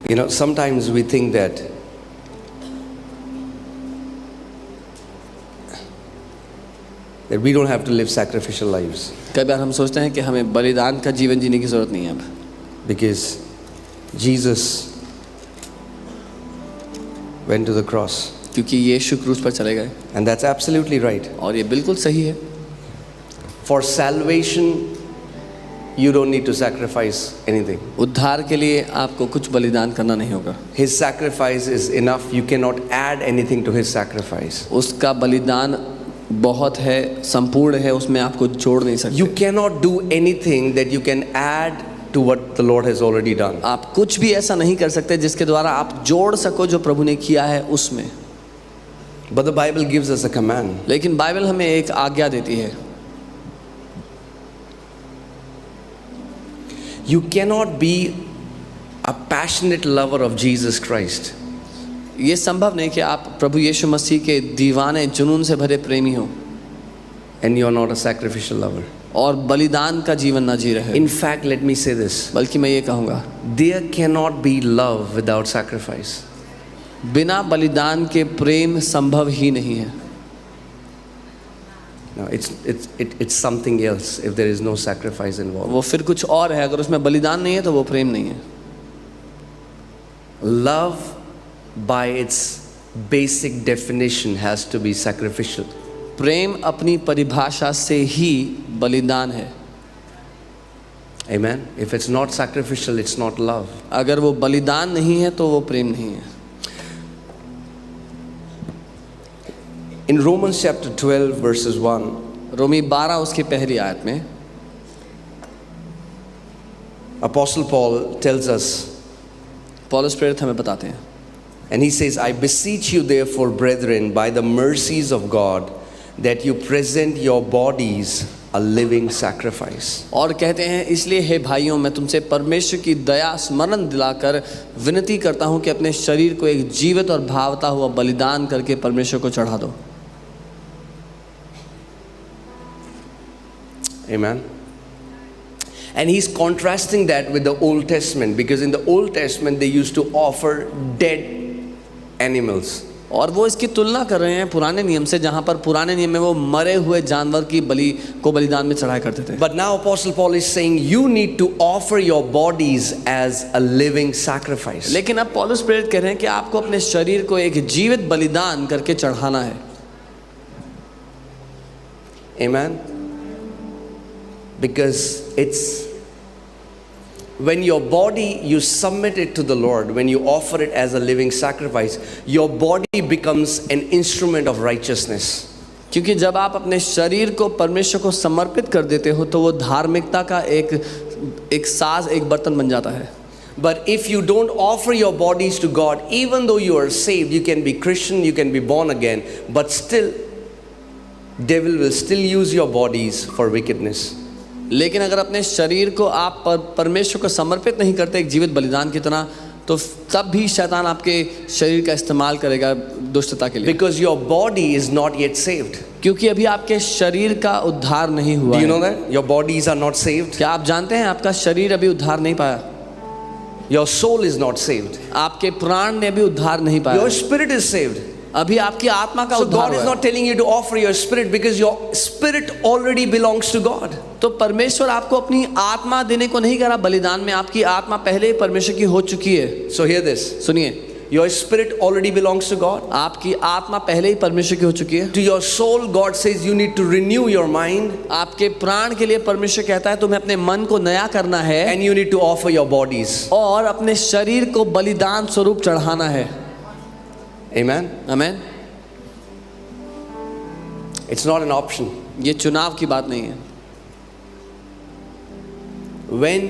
You know, sometimes we think that we don't have to live sacrificial lives. कई बार हम सोचते हैं कि हमें बलिदान का जीवन जीने की ज़रूरत नहीं है अब, Because Jesus went to the cross. क्योंकि यीशु क्रूस पर चले गए। And that's absolutely right. और ये बिल्कुल सही है। For salvation, you don't need to sacrifice anything. उद्धार के लिए आपको कुछ बलिदान करना नहीं होगा। His sacrifice is enough. You cannot add anything to his sacrifice. उसका बलिदान बहुत है, संपूर्ण है, उसमें आपको जोड़ नहीं सकते। You cannot do anything that you can add to what the Lord has already done. आप कुछ भी ऐसा नहीं कर सकते जिसके द्वारा आप जोड़ सको जो प्रभु ने किया है उसमें। But the Bible gives us a command. लेकिन बाइबल हमें एक आज्ञा देती है। You cannot be a passionate lover of Jesus Christ ये संभव नहीं कि आप प्रभु यीशु मसीह के दीवाने जुनून से भरे प्रेमी हो and you are not a sacrificial lover. और बलिदान का जीवन ना जी रहे। In fact, let me say this. बल्कि मैं ये कहूँगा, There cannot be love without sacrifice. बिना बलिदान के प्रेम संभव ही नहीं है। No, it's something else if there is no sacrifice involved. वो फिर कुछ और है, अगर उसमें बलिदान नहीं है तो वो प्रेम नहीं है। Love by its basic definition has to be sacrificial. प्रेम अपनी परिभाषा से ही बलिदान है। Amen. If it's not sacrificial, it's not love. अगर वो बलिदान नहीं है तो वो प्रेम नहीं है। In Romans chapter 12 verses 1, रोमी 12 उसकी पहली आयत में Apostle Paul tells us, पौलुस प्रेरित हमें बताते हैं, and he says, I beseech you therefore, brethren, by the mercies of God, that you present your bodies a living sacrifice. और कहते हैं, इसलिए हे भाइयों, मैं तुमसे परमेश्वर की दया स्मरण दिलाकर विनती करता हूं कि अपने शरीर को एक जीवित और भावता हुआ बलिदान करके परमेश्वर को चढ़ा दो। Amen. And he's contrasting that with the Old Testament, because in the Old Testament they used to offer dead animals. और वो इसकी तुलना कर रहे हैं पुराने नियम से, जहाँ पर पुराने नियम में वो मरे हुए जानवर की बलि को बलिदान में चढ़ाया करते थे। But now Apostle Paul is saying you need to offer your bodies as a living sacrifice. लेकिन अब पौलुस प्रेरित कह रहे हैं कि आपको अपने शरीर को एक जीवित बलिदान करके चढ़ाना है। Amen. Because it's when your body, you submit it to the Lord, when you offer it as a living sacrifice, your body becomes an instrument of righteousness. क्योंकि जब आप अपने शरीर को परमेश्वर को समर्पित कर देते हो तो वो धार्मिकता का एक साज, एक बर्तन बन जाता है। But if you don't offer your bodies to God, even though you are saved, you can be Christian, you can be born again, but still devil will still use your bodies for wickedness. लेकिन अगर अपने शरीर को आप परमेश्वर को समर्पित नहीं करते एक जीवित बलिदान की तरह, तो तब भी शैतान आपके शरीर का इस्तेमाल करेगा दुष्टता के लिए। Because your body is not yet saved. क्योंकि अभी आपके शरीर का उद्धार नहीं हुआ Do you है। know that? Your bodies are not saved. क्या आप जानते हैं आपका शरीर अभी उद्धार नहीं पाया? Your soul is not saved. आपके प्राण ने भी उद्धार नहीं पाया। Your spirit is saved. अभी आपकी आत्मा का So उद्धार God is हुआ है। not telling you to offer your spirit, because your spirit already belongs to God. तो परमेश्वर आपको अपनी आत्मा देने को नहीं कह रहा बलिदान में, आपकी आत्मा पहले ही परमेश्वर की हो चुकी है। So hear this. सुनिए, Your spirit already belongs to God. आपकी आत्मा पहले ही परमेश्वर की हो चुकी है। To your soul, God says you need to renew your mind, आपके प्राण के लिए परमेश्वर कहता है तुम्हें अपने मन को नया करना है and you need to offer your bodies. और अपने शरीर को बलिदान स्वरूप चढ़ाना है। Amen. आमीन। It's not an option. ये चुनाव की बात नहीं है। When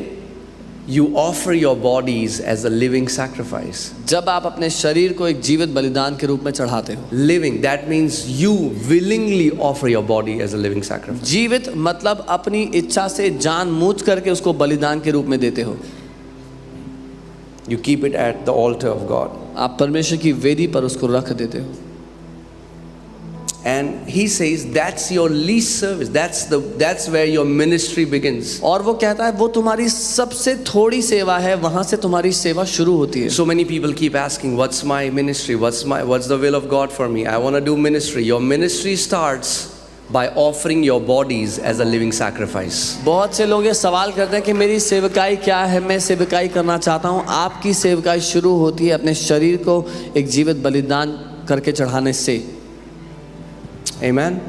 you offer your bodies as a living sacrifice, जब आप अपने शरीर को एक जीवित बलिदान के रूप में चढ़ाते हो, living, that means you willingly offer your body as a living sacrifice. जीवित मतलब अपनी इच्छा से जानबूझ करके उसको बलिदान के रूप में देते हो। You keep it at the altar of God. आप परमेश्वर की वेदी पर उसको रख देते हो। And he says that's your least service. That's where your ministry begins. और वो कहता है वो तुम्हारी सबसे थोड़ी सेवा है, वहां से तुम्हारी सेवा शुरू होती है। So many people keep asking, what's my ministry? What's the will of God for me? I want to do ministry. Your ministry starts by offering your bodies as a living sacrifice. बहुत से लोग ये सवाल करते हैं कि मेरी सेवकाई क्या है, मैं सेवकाई करना चाहता हूँ। आपकी सेवकाई शुरू होती है अपने शरीर को एक जीवित बलिदान करके चढ़ाने से। Amen.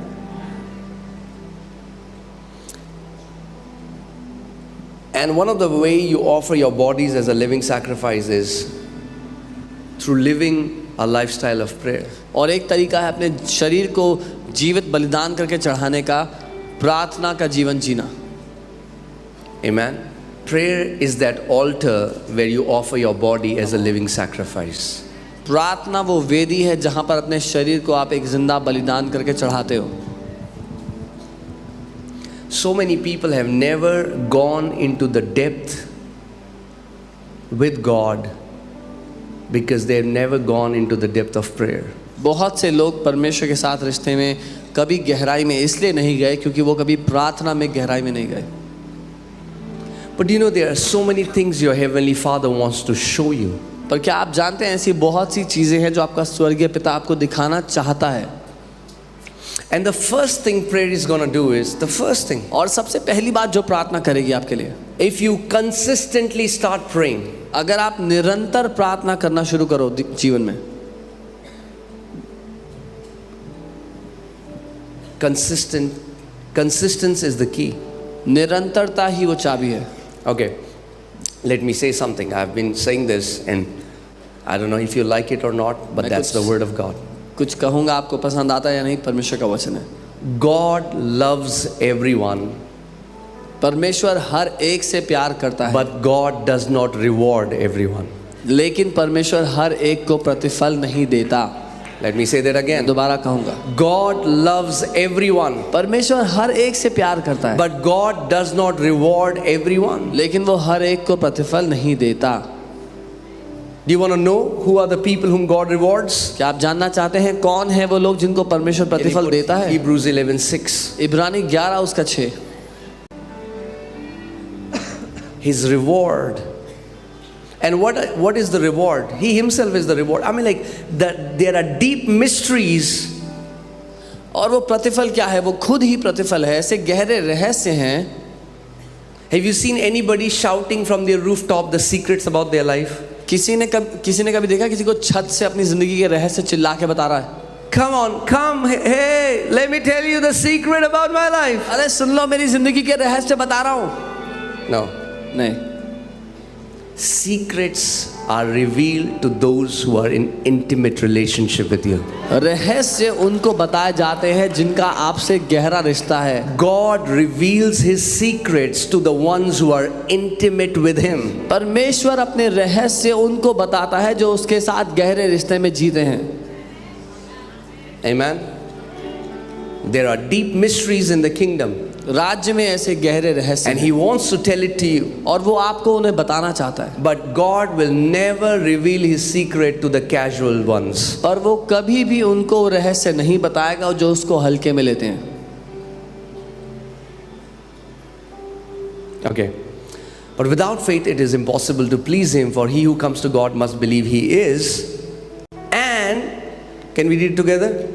And one of the way you offer your bodies as a living sacrifice is through living a lifestyle of prayer. और एक तरीका है अपने शरीर को जीवित बलिदान करके चढ़ाने का, प्रार्थना का जीवन जीना। Amen. Prayer is that altar where you offer your body as a living sacrifice. प्रार्थना वो वेदी है जहां पर अपने शरीर को आप एक जिंदा बलिदान करके चढ़ाते हो। So many people have never gone into the depth with God because they have never gone into the depth of prayer. बहुत से लोग परमेश्वर के साथ रिश्ते में कभी गहराई में इसलिए नहीं गए क्योंकि वो कभी प्रार्थना में गहराई में नहीं गए। But you know, there are so many things your heavenly Father wants to show you. पर क्या आप जानते हैं ऐसी बहुत सी चीजें हैं जो आपका स्वर्गीय पिता आपको दिखाना चाहता है। And the first thing prayer is going to do is, the first thing, और सबसे पहली बात जो प्रार्थना करेगी आपके लिए, if you consistently start praying, अगर आप निरंतर प्रार्थना करना शुरू करो जीवन में, consistency is the key. निरंतरता ही वो चाबी है। Okay, let me say something. I've been saying this and I don't know if you like it or not, but that's the word of God. कुछ कहूँगा, आपको पसंद आता है या नहीं, परमेश्वर का वचन है। God loves everyone, परमेश्वर हर एक से प्यार करता है, but God does not reward everyone. लेकिन परमेश्वर हर एक को प्रतिफल नहीं देता। Let me say that again. दोबारा कहूँगा, God loves everyone, परमेश्वर हर एक से प्यार करता है, but God does not reward everyone. लेकिन वो हर एक को प्रतिफल नहीं देता। Do you want to know who are the people whom God rewards? क्या आप जानना चाहते हैं कौन है वो लोग जिनको परमेश्वर प्रतिफल देता है? Hebrews 11:6. इब्रानी 11:6। His reward. And what is the reward? He himself is the reward. I mean, like that there are deep mysteries. और वो प्रतिफल क्या है? वो खुद ही प्रतिफल है। ऐसे गहरे रहस्य हैं। Have you seen anybody shouting from their rooftop the secrets about their life? किसी ने कभी देखा किसी को छत से अपनी जिंदगी के रहस्य चिल्ला के बता रहा है? Come on, come, hey, let me tell you the secret about my life. अरे सुन लो, मेरी जिंदगी के रहस्य बता रहा हूँ। No. नहीं। Secrets are revealed to those who are in intimate relationship with you. रहस्य उनको बताए जाते हैं जिनका आपसे गहरा रिश्ता है। God reveals his secrets to the ones who are intimate with him. परमेश्वर अपने रहस्य उनको बताता है जो उसके साथ गहरे रिश्ते में जीते हैं। Amen. There are deep mysteries in the kingdom. राज्य में ऐसे गहरे रहस्य And he wants to tell it to you. और वो आपको उन्हें बताना चाहता है। But God will never reveal his secret to the casual ones. पर वो कभी भी उनको रहस्य नहीं बताएगा जो उसको हल्के में लेते हैं। Okay. But without faith it is impossible to please him, for he who comes to God must believe he is, and can we read it together?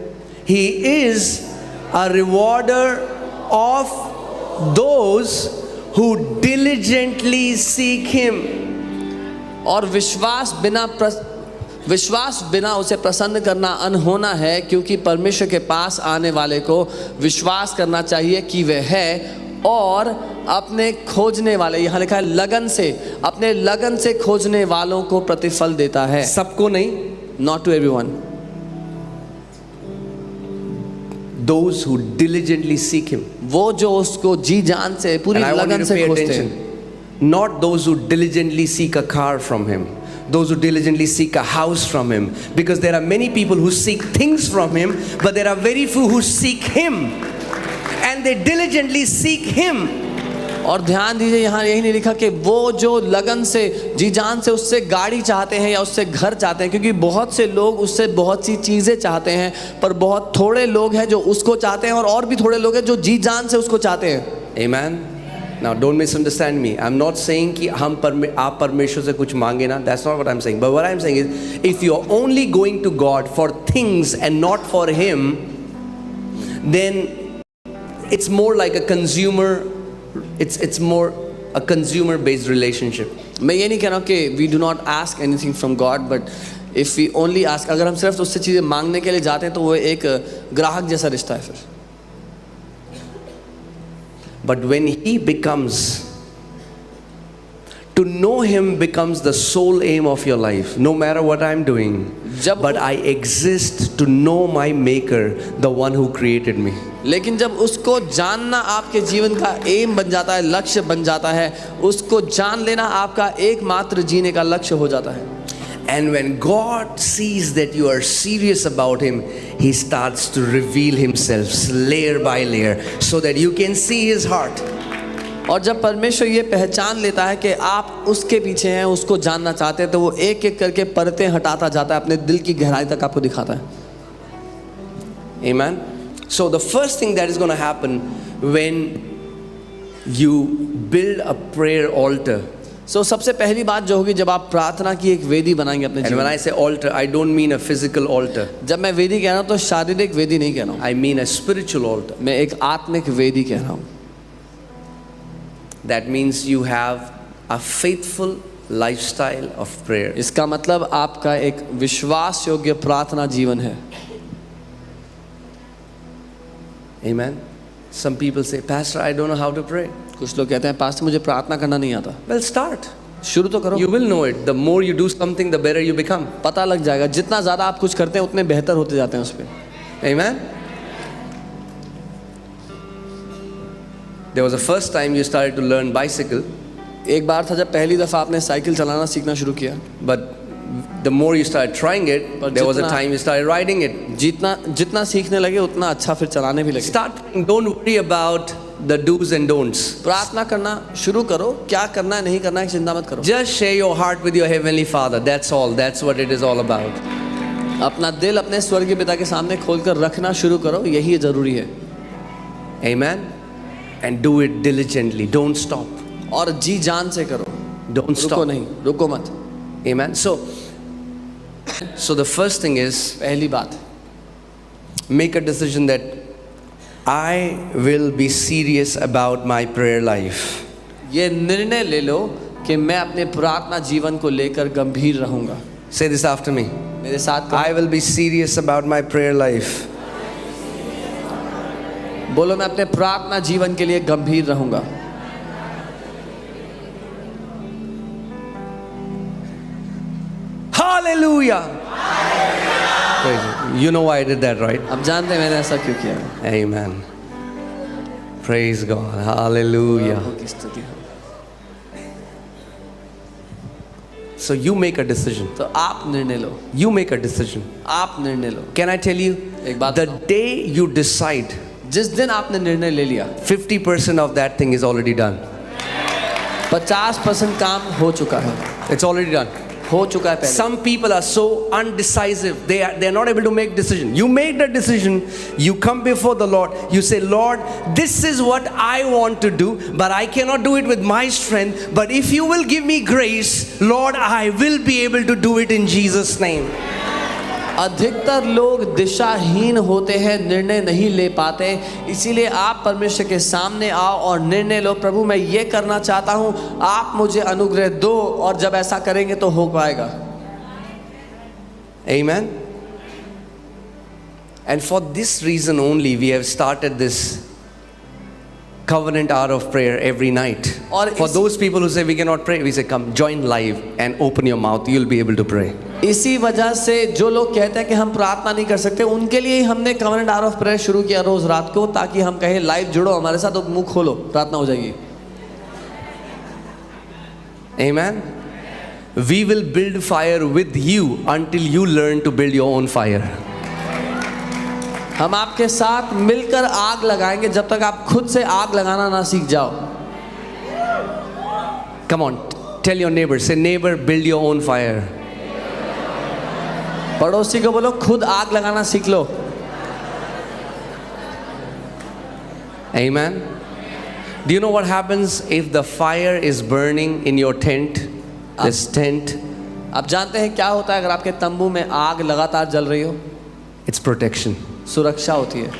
He is a rewarder of those who diligently seek him. और विश्वास बिना उसे प्रसन्न करना अनहोना है, क्योंकि परमेश्वर के पास आने वाले को विश्वास करना चाहिए कि वह है, और अपने खोजने वाले, यहाँ लिखा है लगन से, अपने लगन से खोजने वालों को प्रतिफल देता है। सबको नहीं, Not to everyone. those who diligently seek him. वो जो उसको जी जान से पूरी And I want you लगन to से pay खोजते attention. हैं। Not those who diligently seek a car from him, those who diligently seek a house from him, because there are many people who seek things from him, but there are very few who seek him, and they diligently seek him. और ध्यान दीजिए यहाँ यही नहीं लिखा कि वो जो लगन से जी जान से उससे गाड़ी चाहते हैं या उससे घर चाहते हैं, क्योंकि बहुत से लोग उससे बहुत सी चीज़ें चाहते हैं, पर बहुत थोड़े लोग हैं जो उसको चाहते हैं और भी थोड़े लोग हैं जो जी जान से उसको चाहते हैं। Amen. Now don't misunderstand me. I'm not saying कि आप परमेश्वर से कुछ मांगे ना. That's not what I'm saying. But what I'm saying is, if you're only going to God for things and not for Him, then it's more like a consumer. It's more a consumer-based relationship. मैं ये नहीं कह रहा हूँ कि we do not ask anything from God, but if we only ask, अगर हम सिर्फ उससे चीज़ें मांगने के लिए जाते हैं तो वो एक ग्राहक जैसा रिश्ता है फिर। But when He becomes, to know Him becomes the sole aim of your life, no matter what I'm doing. But I exist to know my Maker, the one who created me. लेकिन जब उसको जानना आपके जीवन का M बन जाता है, लक्ष्य बन जाता है, उसको जान लेना आपका एकमात्र जीने का लक्ष्य हो जाता है। And when God sees that you are serious about Him, He starts to reveal Himself layer by layer so that you can see His heart. और जब परमेश्वर ये पहचान लेता है कि आप उसके पीछे हैं, उसको जानना चाहते हैं, तो वो एक एक करके परतें हटाता जाता है, अपने दिल की गहराई तक आपको दिखाता है। Amen. So the first thing that is going to happen when you build a prayer altar. So सबसे पहली बात जो होगी जब आप प्रार्थना की एक वेदी बनाएंगे अपने And when I say altar, I don't mean a physical altar. जब मैं वेदी कह रहा हूँ तो शारीरिक वेदी नहीं कह रहा हूँ, I mean a spiritual altar. मैं एक आत्मिक वेदी कह रहा हूँ। That means you have a faithful lifestyle of prayer. इसका मतलब आपका एक विश्वास योग्य प्रार्थना जीवन है। Amen. Some people say, Pastor, I don't know how to pray. कुछ लोग कहते हैं पास्टर मुझे प्रार्थना करना नहीं आता। Well, start. शुरू तो करो। You will know it. The more you do something, the better you become. पता लग जाएगा, जितना ज़्यादा आप कुछ करते हैं उतने बेहतर होते जाते हैं उस पर। Amen. There was a first time you started to learn bicycle. एक बार था जब पहली दफ़ा आपने साइकिल चलाना सीखना शुरू किया। But the more you started trying it, there was a time you started riding it. जितना सीखने लगे उतना अच्छा फिर चलाने भी लगे। Start. Don't worry about the do's and don'ts. प्रार्थना करना शुरू करो, क्या करना है नहीं करना है चिंता मत करो। Just share your heart with your heavenly Father. That's all. That's what it is all about. अपना दिल अपने स्वर्गीय पिता के सामने खोलकर रखना शुरू करो, यही जरूरी है। Amen. And do it diligently. Don't stop. और जी जान से करो, Don't रुको stop. नहीं, रुको मत। Amen. So the first thing is, पहली बात, make a decision that I will be serious about my prayer life. ये निर्णय ले लो कि मैं अपने प्रार्थना जीवन को लेकर गंभीर रहूंगा। Say this after me. मेरे साथ कहो। I will be serious about my prayer life. बोलो मैं अपने प्रार्थना जीवन के लिए गंभीर रहूंगा। Hallelujah. Praise you. You know why I did that, right? अब जानते हैं मैंने ऐसा क्यों किया। Amen. Praise God. Hallelujah. प्रभु की स्तुति हो। So you make a decision. तो आप निर्णय लो, You make a decision. आप निर्णय लो। Can I tell you? एक बात The बताऊं? day you decide, जिस दिन आपने निर्णय ले लिया 50% of that thing is already done. 50% काम हो चुका है, It's already done. हो चुका है पहले। Some people are so undecisive. They're not able to make decision. You make the decision. You come before the Lord. You say, Lord, this is what I want to do, but I cannot do it with my strength. But if you will give me grace, Lord, I will be able to do it in Jesus' name. अधिकतर लोग दिशाहीन होते हैं, निर्णय नहीं ले पाते, इसीलिए आप परमेश्वर के सामने आओ और निर्णय लो, प्रभु मैं ये करना चाहता हूँ, आप मुझे अनुग्रह दो, और जब ऐसा करेंगे तो हो पाएगा। Amen. And for this reason only we have started this covenant hour of prayer every night. और For those people who say we cannot pray, we say come join live and open your mouth, you'll be able to pray. इसी वजह से जो लोग कहते हैं कि हम प्रार्थना नहीं कर सकते, उनके लिए ही हमने कवरेंट आवर ऑफ प्रेयर शुरू किया रोज रात को, ताकि हम कहें लाइव जुड़ो हमारे साथ, तो मुंह खोलो, प्रार्थना हो जाएगी। Amen. We will build fire with you until you learn to build your own fire. हम आपके साथ मिलकर आग लगाएंगे जब तक आप खुद से आग लगाना ना सीख जाओ। Come on, tell your neighbor, say, neighbor, build your own fire. पड़ोसी को बोलो खुद आग लगाना सीख लो. Amen. Do you know what happens if the fire is burning in your tent? This tent, आप जानते हैं क्या होता है अगर आपके तंबू में आग लगातार जल रही हो? it's protection. सुरक्षा होती है.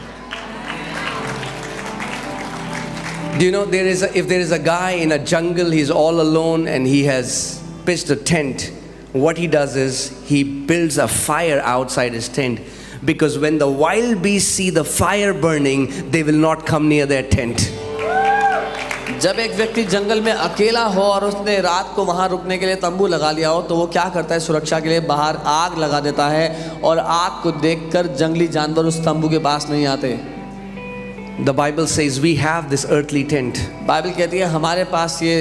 Do you know if there is a guy in a jungle, he's all alone and he has pitched a tent, what he does is he builds a fire outside his tent, because when the wild beasts see the fire burning, they will not come near their tent. जब एक व्यक्ति जंगल में अकेला हो और उसने रात को वहां रुकने के लिए तंबू लगा लिया हो, तो वो क्या करता है? सुरक्षा के लिए बाहर आग लगा देता है और आग को देखकर जंगली जानवर उस तंबू के पास नहीं आते. The Bible says we have this earthly tent. Bible कहती है हमारे पास ये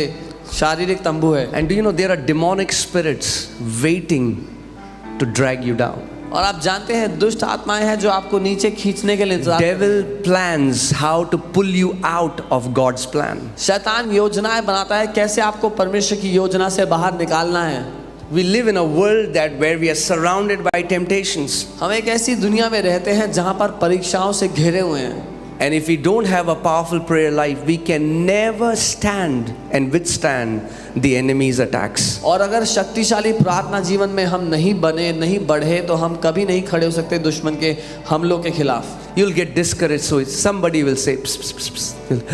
शारीरिक तंबू है. And do you know there are demonic spirits waiting to drag you down? और आप जानते हैं दुष्ट आत्माएं हैं जो आपको नीचे खींचने के लिए इंतजार. Devil plans how to pull you out of God's plan. शैतान योजनाएं बनाता है कैसे आपको परमेश्वर की योजना से बाहर निकालना है. We live in a world where we are surrounded by temptations. हम एक ऐसी दुनिया में रहते हैं जहां पर परीक्षाओं से घिरे हुए हैं. And if we don't have a powerful prayer life, we can never stand and withstand the enemy's attacks. और अगर शक्तिशाली प्रार्थना जीवन में हम नहीं बने, नहीं बढ़े, तो हम कभी नहीं खड़े हो सकते दुश्मन के हमलों के खिलाफ. You'll get discouraged, so somebody will say, pss, pss, pss, pss.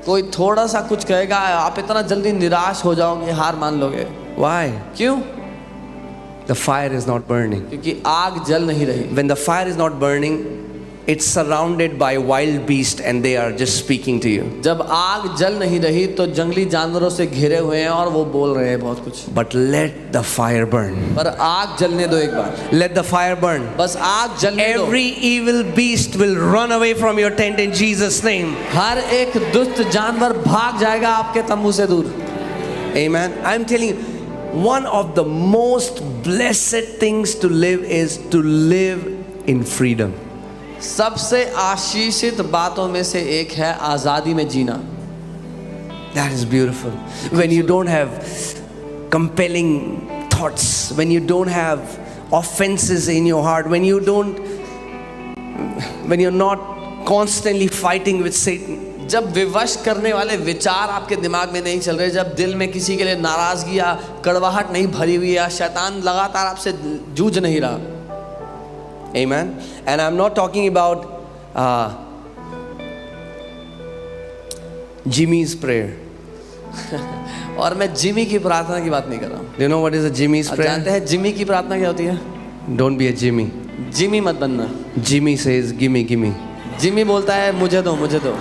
कोई थोड़ा सा कुछ कहेगा, आप इतना जल्दी निराश हो जाओगे, हार मान लोगे. Why? क्यों? The fire is not burning. क्योंकि आग जल नहीं रही. When the fire is not burning, it's surrounded by wild beasts and they are just speaking to you. जब आग जल नहीं रही तो जंगली जानवरों से घिरे हुए हैं और वो बोल रहे हैं बहुत कुछ. But let the fire burn. पर आग जलने दो एक बार. Let the fire burn. बस आग जलने दो. Every evil beast will run away from your tent in Jesus' name. हर एक दुष्ट जानवर भाग जाएगा आपके तंबू से दूर. Amen. I'm telling you, one of the most blessed things to live is to live in freedom. सबसे आशीषित बातों में से एक है आजादी में जीना. That is beautiful. When you don't have compelling thoughts, when you don't have offenses in your heart, when you're not constantly fighting with Satan. जब विवश करने वाले विचार आपके दिमाग में नहीं चल रहे, जब दिल में किसी के लिए नाराजगी या कड़वाहट नहीं भरी हुई है, शैतान लगातार आपसे जूझ नहीं रहा. Amen. And I'm not talking about Jimmy's prayer. और मैं जिमी की प्रार्थना की बात नहीं कर रहा हूँ. Do you know what is a Jimmy's आप prayer? जानते हैं जिमी की प्रार्थना क्या होती है? Don't be a Jimmy. Jimmy मत बनना. Jimmy says, gimme, gimme. Jimmy बोलता है मुझे दो, मुझे दो.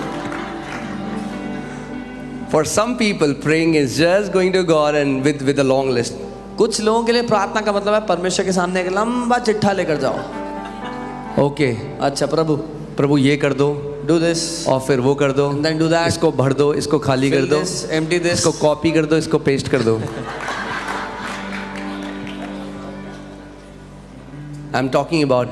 For some people, praying is just going to God and with a long list. कुछ लोगों के लिए प्रार्थना का मतलब है परमेश्वर के सामने एक लंबा चिट्ठा लेकर जाओ. Okay. अच्छा प्रभु ये कर दो, do this, और फिर वो कर दो, and then do that, इसको भर दो, इसको खाली कर fill दो, this, empty this. इसको कॉपी कर दो, इसको पेस्ट कर दो. I'm talking about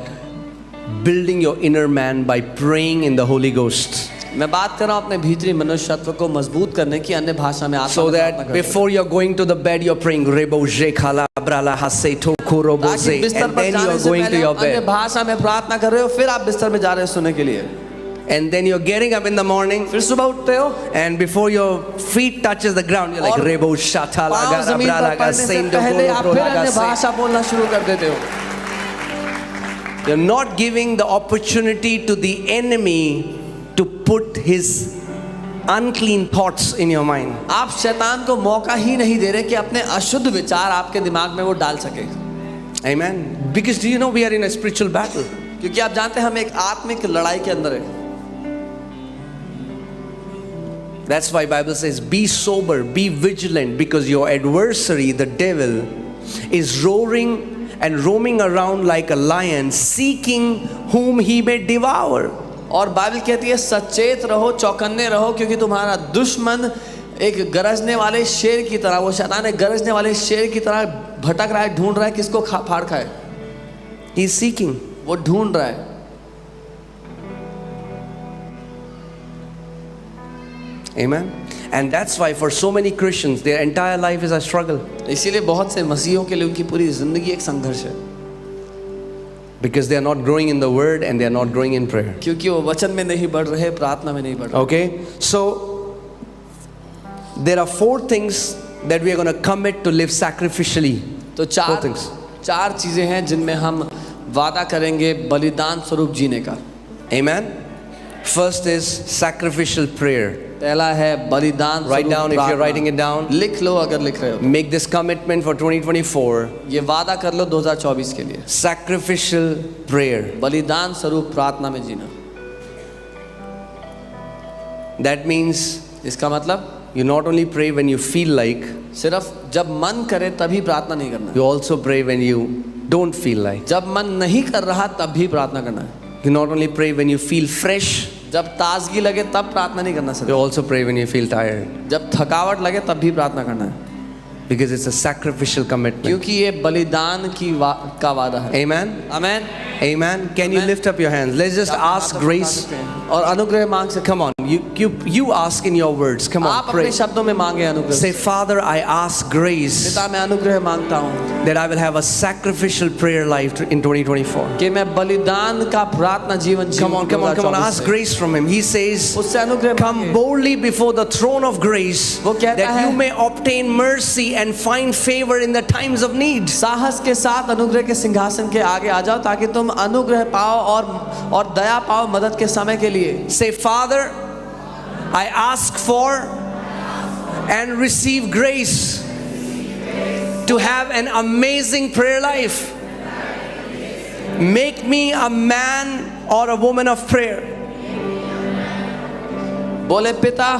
building your inner man by praying in the Holy Ghost. मैं बात कर रहा हूँ अपने भीतरी मनुष्यत्व को मजबूत करने की अन्य भाषा में आत्मा So में that प्रार्थना करने before you're going to the bed, you're praying Rebo Jekhala Brala Hase Toko की. Robo ताकि Ze, बिस्तर and पर then जाने you're से going to पहले your आप अन्य bed. भाषा में प्रार्थना कर रहे हो, फिर आप बिस्तर में जा रहे हो सोने के लिए. And then you're getting up in the morning, फिर सुबह उठते हो and before your feet touches the ground, you're like और Rebo Shatala पाँव Gara जमीन पर Brala पड़ने से Gasein पहले आप Doko फिर अन्य Robo भाषा बोलना शुरू कर देते हो. You're not giving the opportunity to the enemy to put his unclean thoughts in your mind. आप शैतान को मौका ही नहीं दे रहे कि अपने अशुद्ध विचार आपके दिमाग में वो डाल सके. Amen. Because do you know we are in a spiritual battle? क्योंकि आप जानते हैं हम एक आत्मिक लड़ाई के अंदर हैं. That's why Bible says, be sober, be vigilant, because your adversary, the devil, is roaring and roaming around like a lion, seeking whom he may devour. और बाइबल कहती है सचेत रहो, चौकन्ने रहो, क्योंकि तुम्हारा दुश्मन एक गरजने वाले शेर की तरह, वो शैतान एक गरजने वाले शेर की तरह भटक रहा है, ढूंढ रहा है किसको फाड़ खाए. He's seeking. वो ढूंढ रहा है. Amen. And that's why for so many Christians, their entire life is a struggle. इसीलिए बहुत से मसीहों के लिए उनकी पूरी जिंदगी एक संघर्ष है, Because they are not growing in the word and they are not growing in prayer. क्योंकि वो वचन में नहीं बढ़ रहे, प्रार्थना में नहीं बढ़ रहे। Okay? So, there are 4 things that we are going to commit to live sacrificially. तो 4 things. चार चीजें हैं जिनमें हम वादा करेंगे बलिदान स्वरूप जीने का। Amen? First is sacrificial prayer. पहला है बलिदान Write स्वरूप down if you're प्रार्थना। writing it down. लिख लो अगर लिख रहे हो। Make this commitment for 2024. ये वादा कर लो 2024 के लिए, Sacrificial prayer. बलिदान स्वरूप प्रार्थना में जीना। That means इसका मतलब you not only pray when you feel like, सिर्फ जब मन करे तभी प्रार्थना नहीं करना है। you also pray when you don't feel like. जब मन नहीं कर रहा तब भी प्रार्थना करना है। You not only pray when you feel fresh, जब ताजगी लगे तब प्रार्थना नहीं करना you सिर्फ, also pray when you feel tired. जब थकावट लगे तब भी प्रार्थना करना है, Because it's a sacrificial commitment. क्योंकि ये बलिदान का वादा है। Amen? Amen. Amen? Can you Amen. lift up your hands? Let's just ask grace. और अनुग्रह मांग सकते। Come on, you ask in your words. Come on, आप pray. अपने शब्दों में मांगे अनुग्रह। Say, Father, I ask grace पिता मैं अनुग्रह मांगता हूँ that I will have a sacrificial prayer life in 2024. कि मैं बलिदान का प्रार्थना जीवन जीऊं। Come on, come on, come on. Ask grace from Him. He says, उससे अनुग्रह come मांगे। boldly before the throne of grace वो कहता that you है, may obtain mercy and find favor in the times of need. साहस के साथ अनुग्रह के सिंहासन के आगे आ जाओ ताकि तुम अनुग्रह पाओ और दया पाओ मदद के समय के लिए। Say, Father, I ask for and receive grace to have an amazing prayer life. Make me a man or a woman of prayer. बोले पिता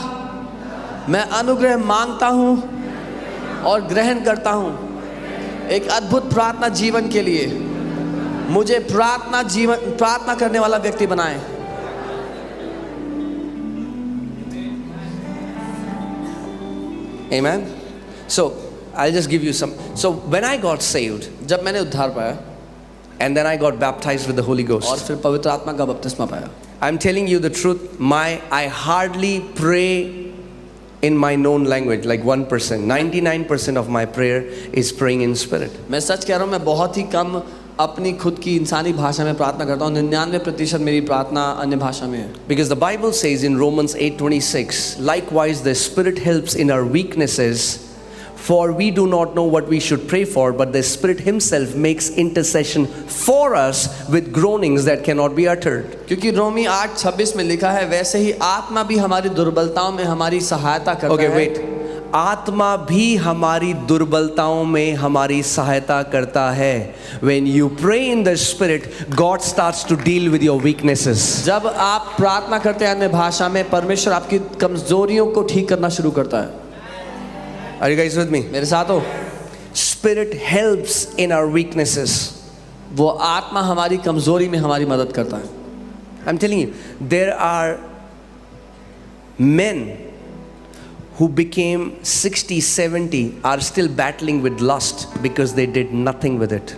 मैं अनुग्रह मांगता हूँ और ग्रहण करता हूँ एक अद्भुत प्रार्थना जीवन के लिए। मुझे प्रार्थना करने वाला व्यक्ति बनाए। Amen. So I'll just give you some. So when I got saved जब मैंने उद्धार पाया and then I got baptized with the Holy और Ghost, फिर पवित्र आत्मा का बपतिस्मा पाया, I'm telling you the truth. I hardly pray in my known language, like 1%. 99% of my prayer is praying in spirit. मैं सच कह रहा हूँ, मैं बहुत ही कम अपनी खुद की इंसानी भाषा में प्रार्थना करता हूँ। 99% मेरी प्रार्थना अन्य भाषा में है। Because the Bible says in Romans 8:26, likewise the Spirit helps in our weaknesses, for we do not know what we should pray for, but the Spirit Himself makes intercession for us with groanings that cannot be uttered. क्योंकि रोमी 8:26 में लिखा है, वैसे ही आत्मा भी हमारी दुर्बलताओं में हमारी सहायता करता Okay, है। wait. आत्मा भी हमारी दुर्बलताओं में हमारी सहायता करता है. When you pray in the Spirit, God starts to deal with your weaknesses. जब आप प्रार्थना करते हैं अन्य भाषा में, परमेश्वर आपकी कमजोरियों को ठीक करना शुरू करता है। Are you guys with me? मेरे साथ हो? Spirit helps in our weaknesses. वो आत्मा हमारी कमजोरी में हमारी मदद करता है। I'm telling you, there are men who became 60, 70 are still battling with lust because they did nothing with it.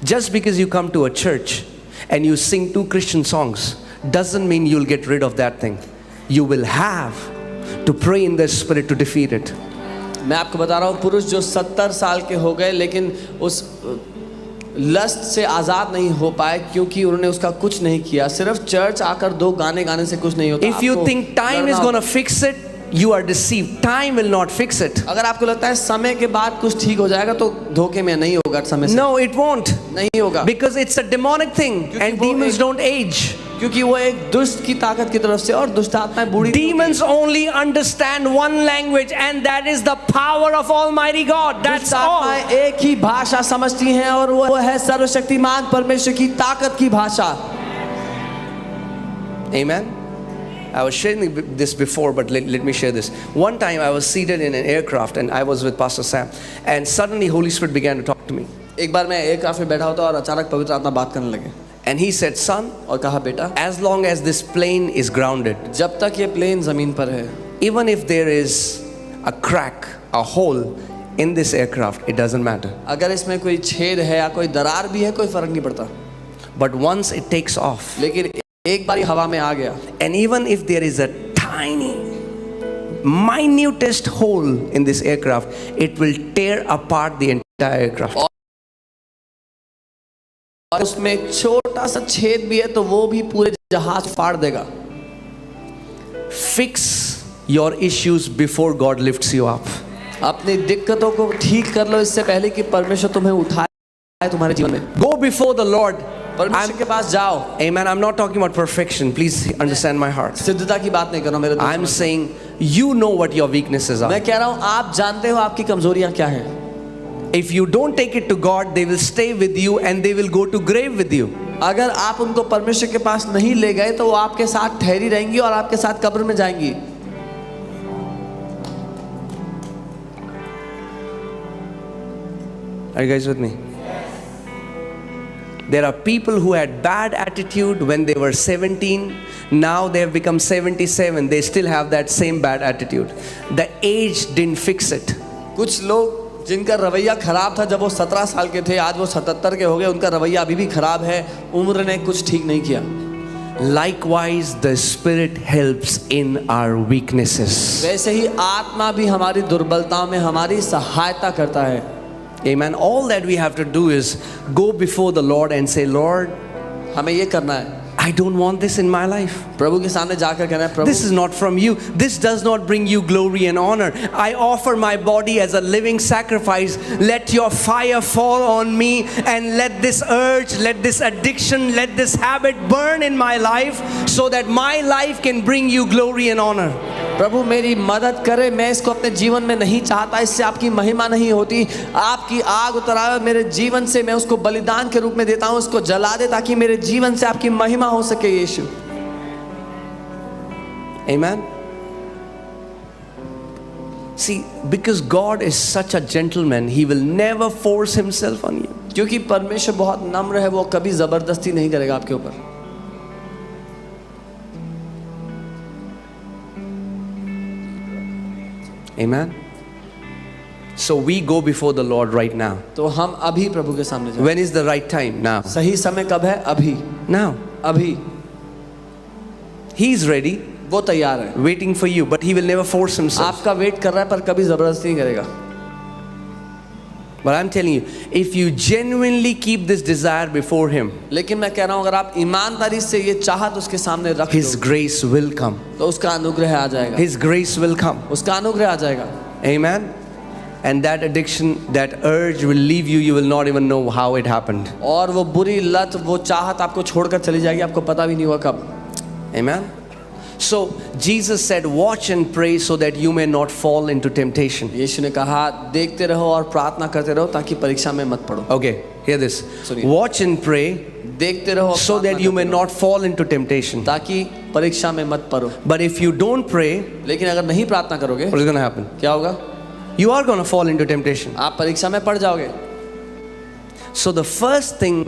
Just because you come to a church and you sing 2 Christian songs doesn't mean you'll get rid of that thing. You will have to pray in the Spirit to defeat it. मैं आपको बता रहा हूँ, पुरुष जो 70 साल के हो गए लेकिन उस लस्ट से आज़ाद नहीं हो पाए क्योंकि उन्होंने उसका कुछ नहीं किया। सिर्फ चर्च आकर 2 गाने गाने से कुछ नहीं होता। If you think time is going to fix it, you are deceived. Time will not fix it. अगर आपको लगता है समय के बाद कुछ ठीक हो जाएगा तो धोखे में नहीं होगा। समय से No, it won't. नहीं होगा, Because it's a demonic thing and वो demons एक- don't age. क्योंकि वो एक दुष्ट की ताकत की तरफ से और दुष्ट आत्माएं बूढ़ी। Demons only understand one language, and that is the power of Almighty God. That's दुष्ट all. आत्माएं एक ही भाषा समझती हैं और वो है सर्वशक्तिमान परमेश्वर की ताकत की भाषा। Amen. I was sharing this before, but let me share this. One time I was seated in an aircraft and I was with Pastor Sam, and suddenly Holy Spirit began to talk to me. एक बार मैं aircraft में बैठा होता और अचानक पवित्र आत्मा बात करने लगे And he said, son, और कहा, बेटा as long as this plane is grounded, जब तक ये प्लेन जमीन पर है, even if there is a crack, a hole in this aircraft, it doesn't matter. अगर इसमें कोई छेद है या कोई दरार भी है, कोई फर्क नहीं पड़ता। But once it takes off, लेकिन एक बार हवा में आ गया, and even if there is a tiny minutest hole in this aircraft, it will tear apart the entire aircraft. और उसमें एक छोटा सा छेद भी है तो वो भी पूरे जहाज फाड़ देगा। Fix your issues before God lifts you up. अपनी दिक्कतों को ठीक कर लो इससे पहले कि परमेश्वर तुम्हें उठाए तुम्हारे जीवन में। Go before the Lord. परमेश्वर के पास जाओ। Amen. I'm not talking about perfection. Please understand my heart. सिद्धता की बात नहीं कर रहा हूं मेरे दोस्त। I'm saying you know what your weaknesses are. मैं कह रहा हूं आप जानते हो आपकी कमजोरियां क्या हैं। If you don't take it to God, they will stay with you and they will go to grave with you. अगर आप उनको परमेश्वर के पास नहीं ले गए तो वो आपके साथ ठहरी रहेंगी और आपके साथ कब्र में जाएंगी। Are you guys with me? There are people who had bad attitude when they were 17. Now they have become 77. They still have that same bad attitude. The age didn't fix it. कुछ लोग जिनका रवैया खराब था जब वो 17 साल के थे, आज वो 77 के हो गए, उनका रवैया अभी भी खराब है, उम्र ने कुछ ठीक नहीं किया। Likewise, the Spirit helps in our weaknesses. वैसे ही आत्मा भी हमारी दुर्बलताओं में हमारी सहायता करता है। Amen. All that we have to do is go before the Lord and say, Lord, हमें ये करना है, I don't want this in my life. प्रभु के सामने जाकर कहना है, प्रभु This is not from you. This does not bring you glory and honor. I offer my body as a living sacrifice. Let your fire fall on me and let this urge, let this addiction, let this habit burn in my life so that my life can bring you glory and honor. प्रभु मेरी मदद करे, मैं इसको अपने जीवन में नहीं चाहता, इससे आपकी महिमा नहीं होती। आपकी आग उतरावे मेरे जीवन से, मैं उसको बलिदान के रूप में देता हूँ, उसको जला दे ताकि मेरे जीवन से आपकी महिमा हो सके यीशु। Amen. See, because God is such a gentleman, He will never force Himself on you. क्योंकि परमेश्वर बहुत नम्र है, वो कभी जबरदस्ती नहीं करेगा आपके ऊपर। Amen. So we go before the Lord right now. तो हम अभी प्रभु के सामने जाएं। When is the right time? Now. सही समय कब है? अभी। Now. अभी। He is ready, वो तैयार है, waiting for you, but He will never force Himself. आपका वेट कर रहा है पर कभी जबरदस्ती नहीं करेगा। But I'm telling you, if you genuinely keep this desire before Him, लेकिन मैं कह रहा हूँ अगर आप ईमानदारी से ये चाहत उसके सामने रख His दो, grace will come. तो उसका अनुग्रह आ जाएगा। His grace will come. उसका अनुग्रह आ जाएगा। Amen. And that addiction, that urge will leave you. You will not even know how it happened. और वो बुरी लत, वो चाहत आपको छोड़कर चली जाएगी, आपको पता भी नहीं होगा कब। Amen. So Jesus said, watch and pray so that you may not fall into temptation. यीशु ने कहा देखते रहो और प्रार्थना करते रहो ताकि परीक्षा में मत पड़ो। Okay, hear this. सुनिए। Watch and pray देखते रहो और so that प्रार्थना you may करते रहो, not fall into temptation. ताकि परीक्षा में मत पड़ो। But if you don't pray, लेकिन अगर नहीं प्रार्थना करोगे what is going to happen? क्या होगा? You are going to fall into temptation. आप परीक्षा में पड़ जाओगे। So the first thing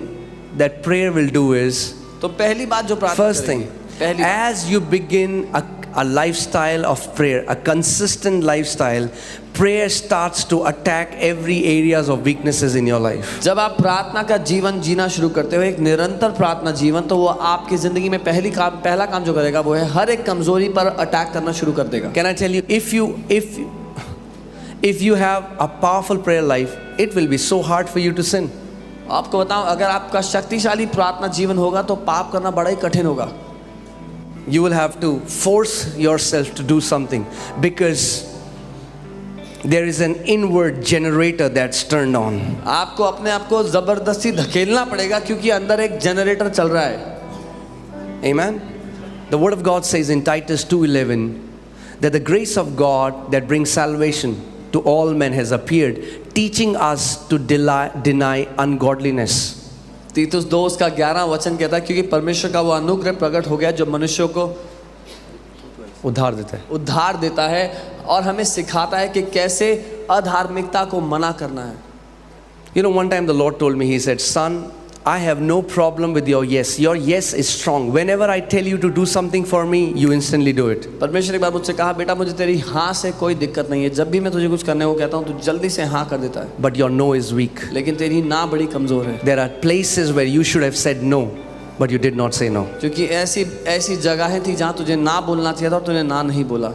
that prayer will do is, तो पहली बात जो प्रार्थना first thing, पहली as you begin a lifestyle of prayer, a consistent lifestyle, prayer starts to attack every areas of weaknesses in your life. जब आप प्रार्थना का जीवन जीना शुरू करते हो, एक निरंतर प्रार्थना जीवन, तो वो आपकी जिंदगी में पहला काम जो करेगा वो है हर एक कमजोरी पर अटैक करना शुरू कर देगा। Can I tell you, if you have a powerful prayer life, it will be so hard for you to sin. आपको बताऊं, अगर आपका शक्तिशाली प्रार्थना जीवन होगा तो पाप करना बड़ा ही कठिन होगा। You will have to force yourself to do something because there is an inward generator that's turned on. आपको अपने आप को जबरदस्ती धकेलना पड़ेगा क्योंकि अंदर एक जनरेटर चल रहा है। Amen. The word of God says in Titus 2:11 that the grace of God that brings salvation to all men has appeared, teaching us to deny ungodliness. तीतुस 2:11 वचन कहता है क्योंकि परमेश्वर का वो अनुग्रह प्रकट हो गया जो मनुष्यों को उद्धार देता है और हमें सिखाता है कि कैसे अधार्मिकता को मना करना है। You know, one time the Lord told me, He said, son, I have no problem with your yes. Your yes is strong. Whenever I tell you to do something for me, you instantly do it. परमेश्वर एक बार मुझसे कहा, बेटा मुझे तेरी हाँ से कोई दिक्कत नहीं है, जब भी मैं तुझे कुछ करने को कहता हूँ तू जल्दी से हाँ कर देता है। But your no is weak. लेकिन तेरी ना बड़ी कमजोर है। There are places where you should have said no, but you did not say no. क्योंकि ऐसी जगहें थी जहाँ तुझे ना बोलना चाहिए था और तूने ना नहीं बोला।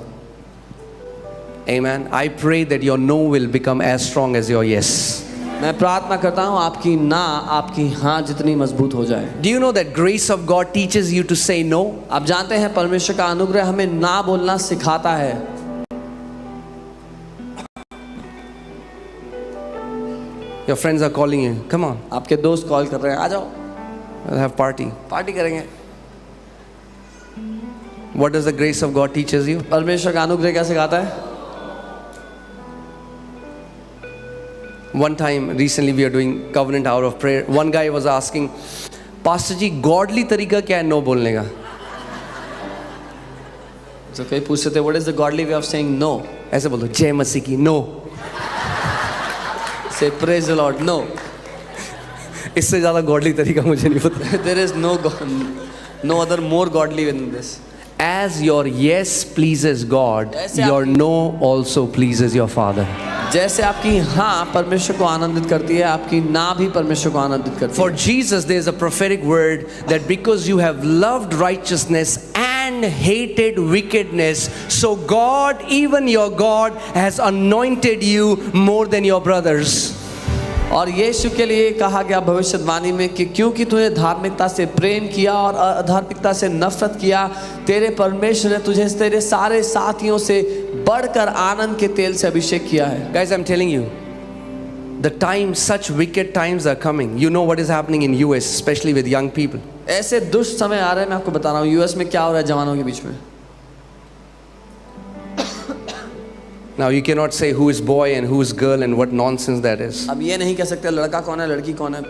Amen. I pray that your no will become as strong as your yes. मैं प्रार्थना करता हूँ आपकी ना आपकी हाँ जितनी मजबूत हो जाए. Do you know that grace of God teaches you to say no? आप जानते हैं परमेश्वर का अनुग्रह हमें ना बोलना सिखाता है. Your friends are calling you. Come on, आपके दोस्त कॉल कर रहे हैं, आ जाओ we'll have party. पार्टी करेंगे. What does the grace of God teaches you? परमेश्वर का अनुग्रह क्या सिखाता है? One time, recently we are doing covenant hour of prayer. One guy was asking, Pastor ji, godly तरीका क्या है no बोलने का? तो कई पूछते थे, what is the godly way of saying no? ऐसे बोलो, जय मसीह की no. Say praise the Lord. No. इससे ज़्यादा godly तरीका मुझे नहीं पता. There is no other more godly than this. As your yes pleases God, ऐसे your no also pleases your Father. जैसे आपकी हाँ परमेश्वर को आनंदित करती है, आपकी ना भी परमेश्वर को आनंदित करती है. For Jesus, there is a prophetic word that because you have loved righteousness and hated wickedness, so God, even your God, has anointed you more than your brothers. और यीशु के लिए कहा गया भविष्यवाणी में कि क्योंकि तूने धार्मिकता से प्रेम किया और अधार्मिकता से नफरत किया, तेरे परमेश्वर ने तुझे तेरे सारे साथियों से बढ़कर आनंद के तेल से अभिषेक किया है. Guys, I'm telling you, the time, such wicked times are coming. You know what is happening in US, especially with young people. ऐसे दुष्ट समय आ रहे हैं. मैं आपको बता रहा हूँ यूएस में क्या हो रहा है जवानों के बीच में. Now you cannot say who is boy and who is girl and what nonsense that is. अब ये नहीं कह सकते लड़का कौन है लड़की कौन है.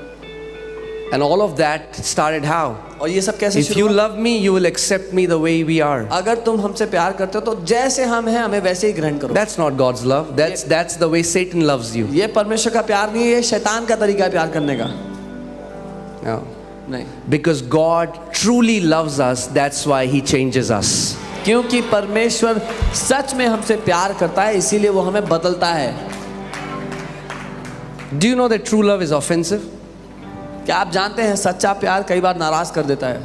And all of that started how? और ये सब कैसे If शुरू you हुआ? love me, you will accept me the way we are. अगर तुम हमसे प्यार करते हो तो जैसे हम हैं हमें वैसे ही ग्रहण करो. That's not God's love. That's the way Satan loves you. ये परमेश्वर का प्यार नहीं है, ये शैतान का तरीका है प्यार करने का. No. नहीं, Because God truly loves us, that's why He changes us. क्योंकि परमेश्वर सच में हमसे प्यार करता है इसीलिए वो हमें बदलता है. Do you know that true love is offensive? क्या आप जानते हैं सच्चा प्यार कई बार नाराज कर देता है.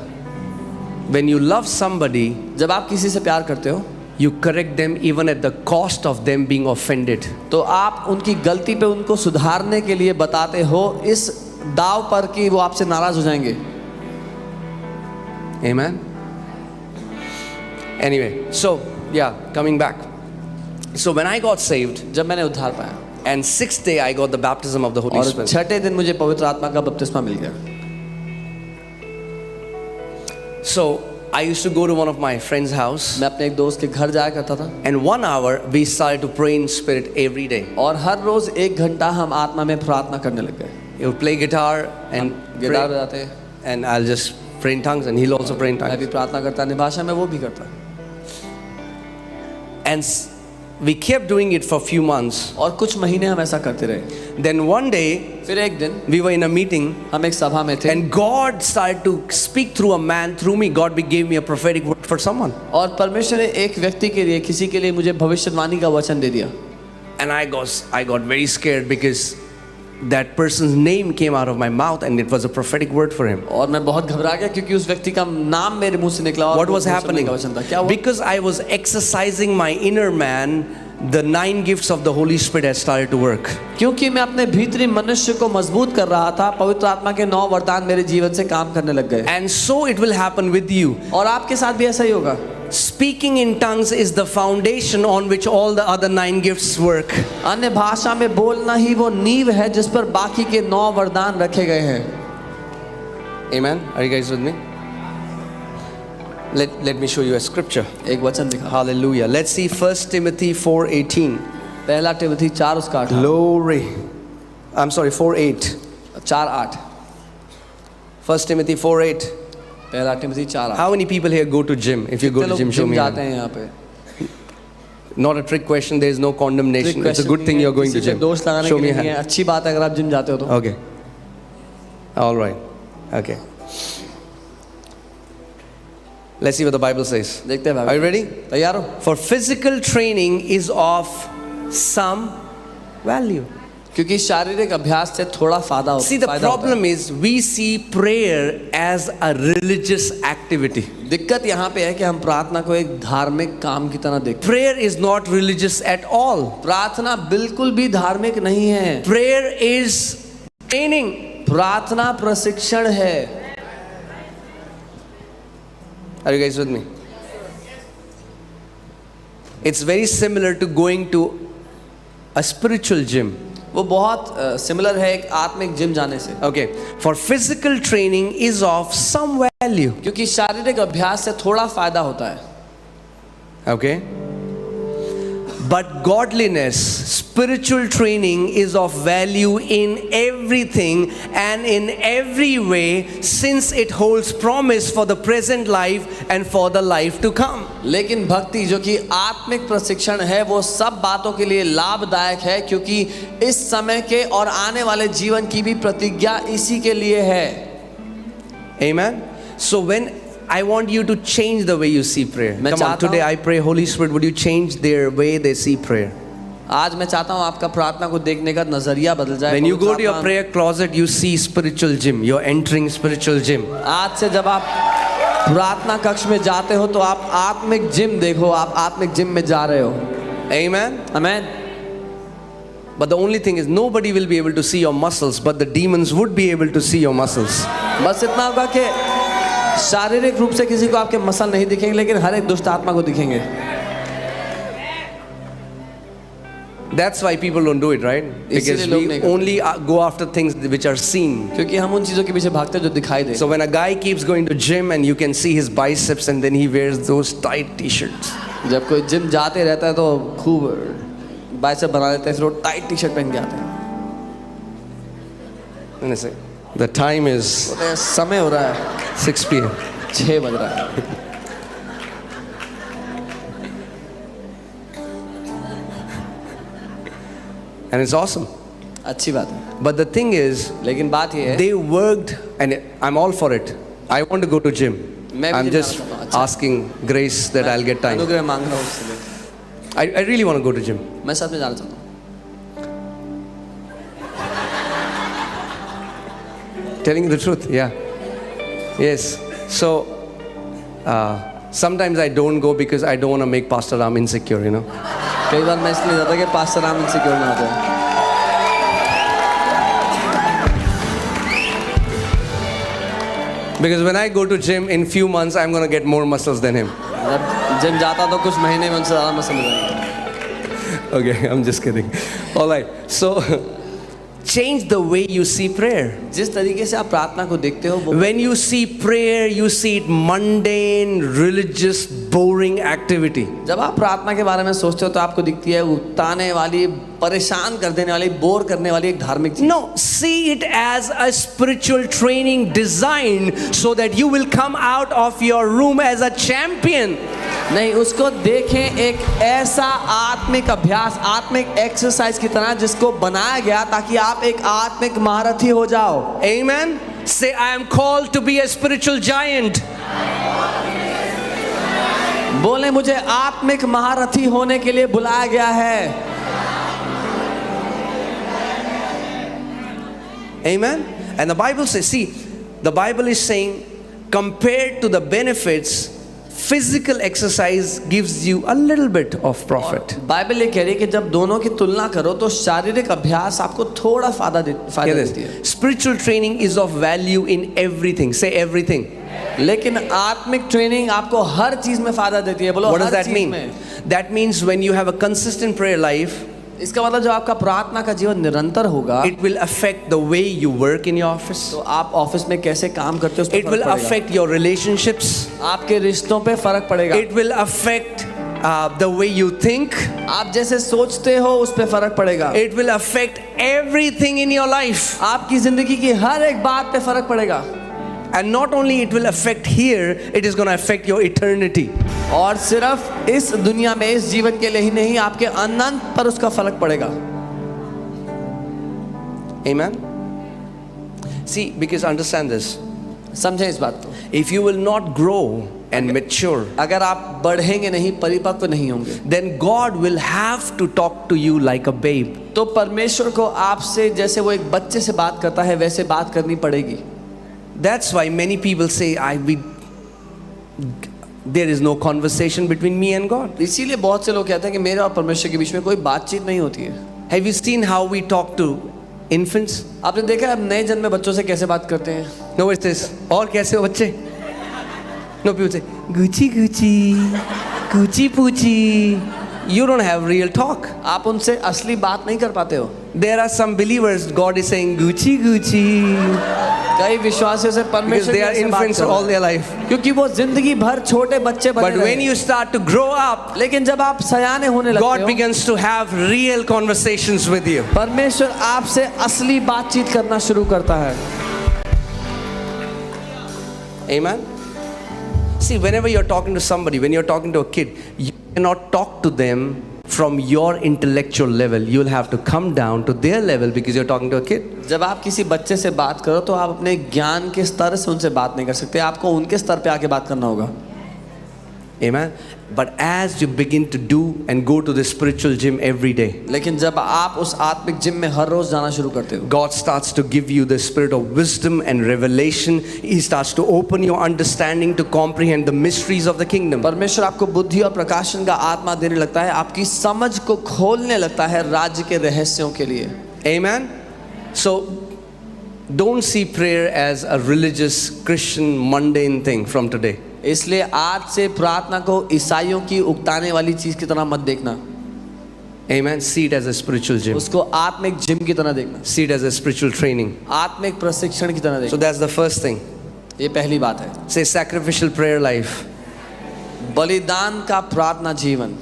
When you love somebody, जब आप किसी से प्यार करते हो you correct them even at the cost of them being offended. तो आप उनकी गलती पे उनको सुधारने के लिए बताते हो इस दाव पर कि वो आपसे नाराज हो जाएंगे. Amen. Anyway, so yeah, coming back. So when I got saved, जब मैंने उद्धार पाया and sixth day I got the baptism of the Holy और Spirit. छठे दिन मुझे पवित्र आत्मा का बपतिस्मा मिल गया. So I used to go to one of my friend's house, मैं अपने एक दोस्त के घर जाया करता था and 1 hour we started to pray in spirit every day. और हर रोज 1 घंटा हम आत्मा में प्रार्थना करने लग गए. He would play guitar and guitar pray, बजाते, and I'll just pray in tongues, and he'll also pray in मैं tongues. भी प्रार्थना करता, अन्य भाषा में वो भी करता. And we kept doing it for a few months. और कुछ महीने हम ऐसा करते रहे. Then one day फिर एक दिन we were in a meeting, हम एक सभा में थे and God started to speak through a man. Through me, God gave me a prophetic word for someone. और परमेश्वर ने एक व्यक्ति के लिए किसी के लिए मुझे भविष्यवाणी का वचन दे दिया. And I got very scared because that person's name came out of my mouth, and it was a prophetic word for him. और मैं बहुत घबरा गया क्योंकि उस व्यक्ति का नाम मेरे मुंह से निकला. और What was वो happening? का वचन था. क्या हुआ? Because I was exercising my inner man, the 9 gifts of the Holy Spirit had started to work. क्योंकि मैं अपने भीतरी मनुष्य को मजबूत कर रहा था, पवित्र आत्मा के 9 वरदान मेरे जीवन से काम करने लग गए. And so it will happen with you. और आपके साथ भी ऐसा ही होगा. Speaking in tongues is the foundation on which all the other 9 gifts work. अन्य भाषा में बोलना ही वो नींव है जिस पर बाकी के 9 वरदान रखे गए हैं. Amen. Are you guys with me? Let me show you a scripture. एक वचन दिखा. Hallelujah. Let's see 1 Timothy 4:18. पहला तिमोथी 4 उसका 8. Glory. I'm sorry, 4:8. 4:8. 1 Timothy 4:8. पहला Timothy 4:8. How many people here go to gym? If you go to gym, show me. जाते हैं यहाँ पे. Not a trick question. There is no condemnation. It's a good thing you're going to gym. दोष लगाने Show के me लिए a नहीं है. hand. अच्छी बात है अगर आप जिम जाते हो तो. Okay. All right. Okay. Let's see what the Bible says. देखते हैं Are you ready? तैयार हो? For physical training is of some value. क्योंकि शारीरिक अभ्यास से थोड़ा फायदा होता है। See, the problem is we see prayer as a religious activity. दिक्कत यहाँ पे है कि हम प्रार्थना को एक धार्मिक काम की तरह देखते हैं। Prayer is not religious at all. प्रार्थना बिल्कुल भी धार्मिक नहीं है। Prayer is training. प्रार्थना प्रशिक्षण है। Are you guys with me? It's very similar to going to a spiritual gym. वो बहुत सिमिलर है एक आत्मिक जिम जाने से। Okay, for physical training is of some value. क्योंकि शारीरिक अभ्यास से थोड़ा फायदा होता है। Okay, but godliness, spiritual training is of value in everything and in every way, since it holds promise for the present life and for the life to come. लेकिन भक्ति जो कि आत्मिक प्रशिक्षण है वो सब बातों के लिए लाभदायक है, क्योंकि इस समय के और आने वाले जीवन की भी प्रतिज्ञा इसी के लिए है। Amen. So when I want you to change the way you see prayer. मैं Come on, चाहता today हूँ- I pray, Holy Spirit, would you change their way they see prayer? आज मैं चाहता हूँ आपका प्रार्थना को देखने का नजरिया बदल जाए। When you go to your पवित्र prayer closet, you see spiritual gym. You're entering spiritual gym. आत्मा, आज से जब आप प्रार्थना कक्ष में जाते हो तो आप आत्मिक जिम देखो, आप आत्मिक जिम में जा रहे हो। Amen. Amen. But the only thing is, nobody will be able to see your muscles, but the demons would be able to see your muscles. बस इतना होगा कि शारीरिक रूप से किसी को आपके मसल नहीं दिखेंगे, लेकिन हर एक दुष्ट आत्मा को दिखेंगे। That's why people don't do it, right? Because इसीलिए लोग we नहीं करते। only go after things which are seen. क्योंकि हम उन चीजों के पीछे भागते हैं जो दिखाई दे। So when a guy keeps going to gym and you can see his biceps and then he wears those tight t-shirts. जब कोई जिम जाते रहता है तो खूब बाइसेप बना लेते हैं, फिर वो टाइट टी शर्ट पहन के आते हैं। And I say, the time is बोलते हैं, समय हो रहा है 6 p.m. 6 बज रहा है। And it's awesome. अच्छी बात है, But the thing is, लेकिन बात ये है they worked, and I'm all for it. I want to go to gym. मैं भी I'm gym just जाना चाहता हूँ। अच्छा। asking grace that I'll get time. अनुग्रह मांग रहा हूँ उससे। I really want to go to gym. मैं सच में जाना चाहता हूँ। Telling you the truth, yeah. Yes. So, sometimes I don't go because I don't want to make Pastor Ram insecure, you know. कई बार मैं इसलिए जाता कि पास्टर राम इनसिक्योर ना हो जाए। Because when I go to gym in few months, I'm going to get more muscles than him. जब gym जाता तो कुछ महीने में उनसे ज़्यादा मसल हो जाएंगे। Okay, I'm just kidding. All right. So, change the way you see prayer. जिस तरीके से आप प्रार्थना को देखते हो वो When you see prayer, you see it mundane, religious, boring activity. जब आप प्रार्थना के बारे में सोचते हो तो आपको दिखती है उताने वाली, परेशान कर देने वाली, बोर करने वाली एक धार्मिक चीज। No, see it as a spiritual training designed so that you will come out of your room as a champion. नहीं, उसको देखें एक ऐसा आत्मिक अभ्यास, आत्मिक एक्सरसाइज की तरह जिसको बनाया गया ताकि आप एक आत्मिक महारथी हो जाओ। Amen. Say, I am called to be a spiritual giant. बोले मुझे आत्मिक महारथी होने के लिए बुलाया गया है। Amen. And the Bible says, see, the Bible is saying, compared to the benefits, physical exercise gives you a little bit of profit. Bible ये कह रही है कि जब दोनों की तुलना करो तो शारीरिक अभ्यास आपको थोड़ा फायदा Hear this. देती है, Spiritual training is of value in everything. Say everything. लेकिन आत्मिक ट्रेनिंग आपको हर चीज में फायदा देती है। बोलो What does हर that चीज mean? में। That means when you have a consistent prayer life, इसका मतलब जब आपका प्रार्थना का जीवन निरंतर होगा it will affect the way you work in your office. तो आप ऑफिस में कैसे काम करते हो उस पर It फर्क will पड़ेगा। affect your relationships. आपके रिश्तों पे फर्क पड़ेगा। It will affect the way you think. आप जैसे सोचते हो उस पे फर्क पड़ेगा। It will affect everything in your life. आपकी जिंदगी की हर एक बात पे फर्क पड़ेगा। And not only it will affect here, it is going to affect your eternity. और सिर्फ इस दुनिया में, इस जीवन के लिए ही नहीं, आपके अनंत पर उसका फर्क पड़ेगा। Amen. See, because understand this. समझें इस बात को। if you will not grow and mature, अगर आप बढ़ेंगे नहीं, परिपक्व नहीं होंगे, then God will have to talk to you like a babe. तो परमेश्वर को आपसे जैसे वो एक बच्चे से बात करता है वैसे बात करनी पड़ेगी। That's why many people say, there is no conversation between me and God. इसीलिए बहुत से लोग कहते हैं कि मेरे और परमेश्वर के बीच में कोई बातचीत नहीं होती है। Have you seen how we talk to infants? आपने देखा है अब नए जन्मे बच्चों से कैसे बात करते हैं? No, it's this. और कैसे हो बच्चे? No, people say, Gucci Gucci, Gucci Poochie. You don't have real talk. आप उनसे असली बात नहीं कर पाते हो। There are some believers, God is saying, Gucci Gucci. कई विश्वासियों से Because परमेश्वर they are कैसे बात infants कर रहे all हैं? their life. क्योंकि वो जिंदगी भर छोटे बच्चे बने But रहे। when you start to grow up, लेकिन जब आप सयाने होने लगते God हो, begins to have real conversations with you. परमेश्वर आपसे असली बातचीत करना शुरू करता है। Amen. See, whenever you're talking to somebody, when you're talking to a kid, you cannot talk to them from your intellectual level. You'll have to come down to their level because you're talking to a kid. जब आप किसी बच्चे से बात करो तो आप अपने ज्ञान के स्तर से उनसे बात नहीं कर सकते, आपको उनके स्तर पे आके बात करना होगा। Amen. But as you begin to do and go to the spiritual gym every day, लेकिन जब आप उस आत्मिक जिम में हर रोज जाना शुरू करते हो, God starts to give you the spirit of wisdom and revelation. He starts to open your understanding to comprehend the mysteries of the kingdom. परमेश्वर आपको बुद्धि और प्रकाशन का आत्मा देने लगता है, आपकी समझ को खोलने लगता है राज्य के रहस्यों के लिए। Amen. So don't see prayer as a religious Christian mundane thing from today. इसलिए आज से प्रार्थना को ईसाइयों की उकताने वाली चीज की तरह मत देखना। Amen. See it as a spiritual gym. उसको आत्मिक जिम की तरह देखना, See it as a spiritual training. आत्मिक प्रशिक्षण की तरह So देखना। that's the first thing. ये पहली बात है। Say sacrificial prayer life. बलिदान का प्रार्थना जीवन।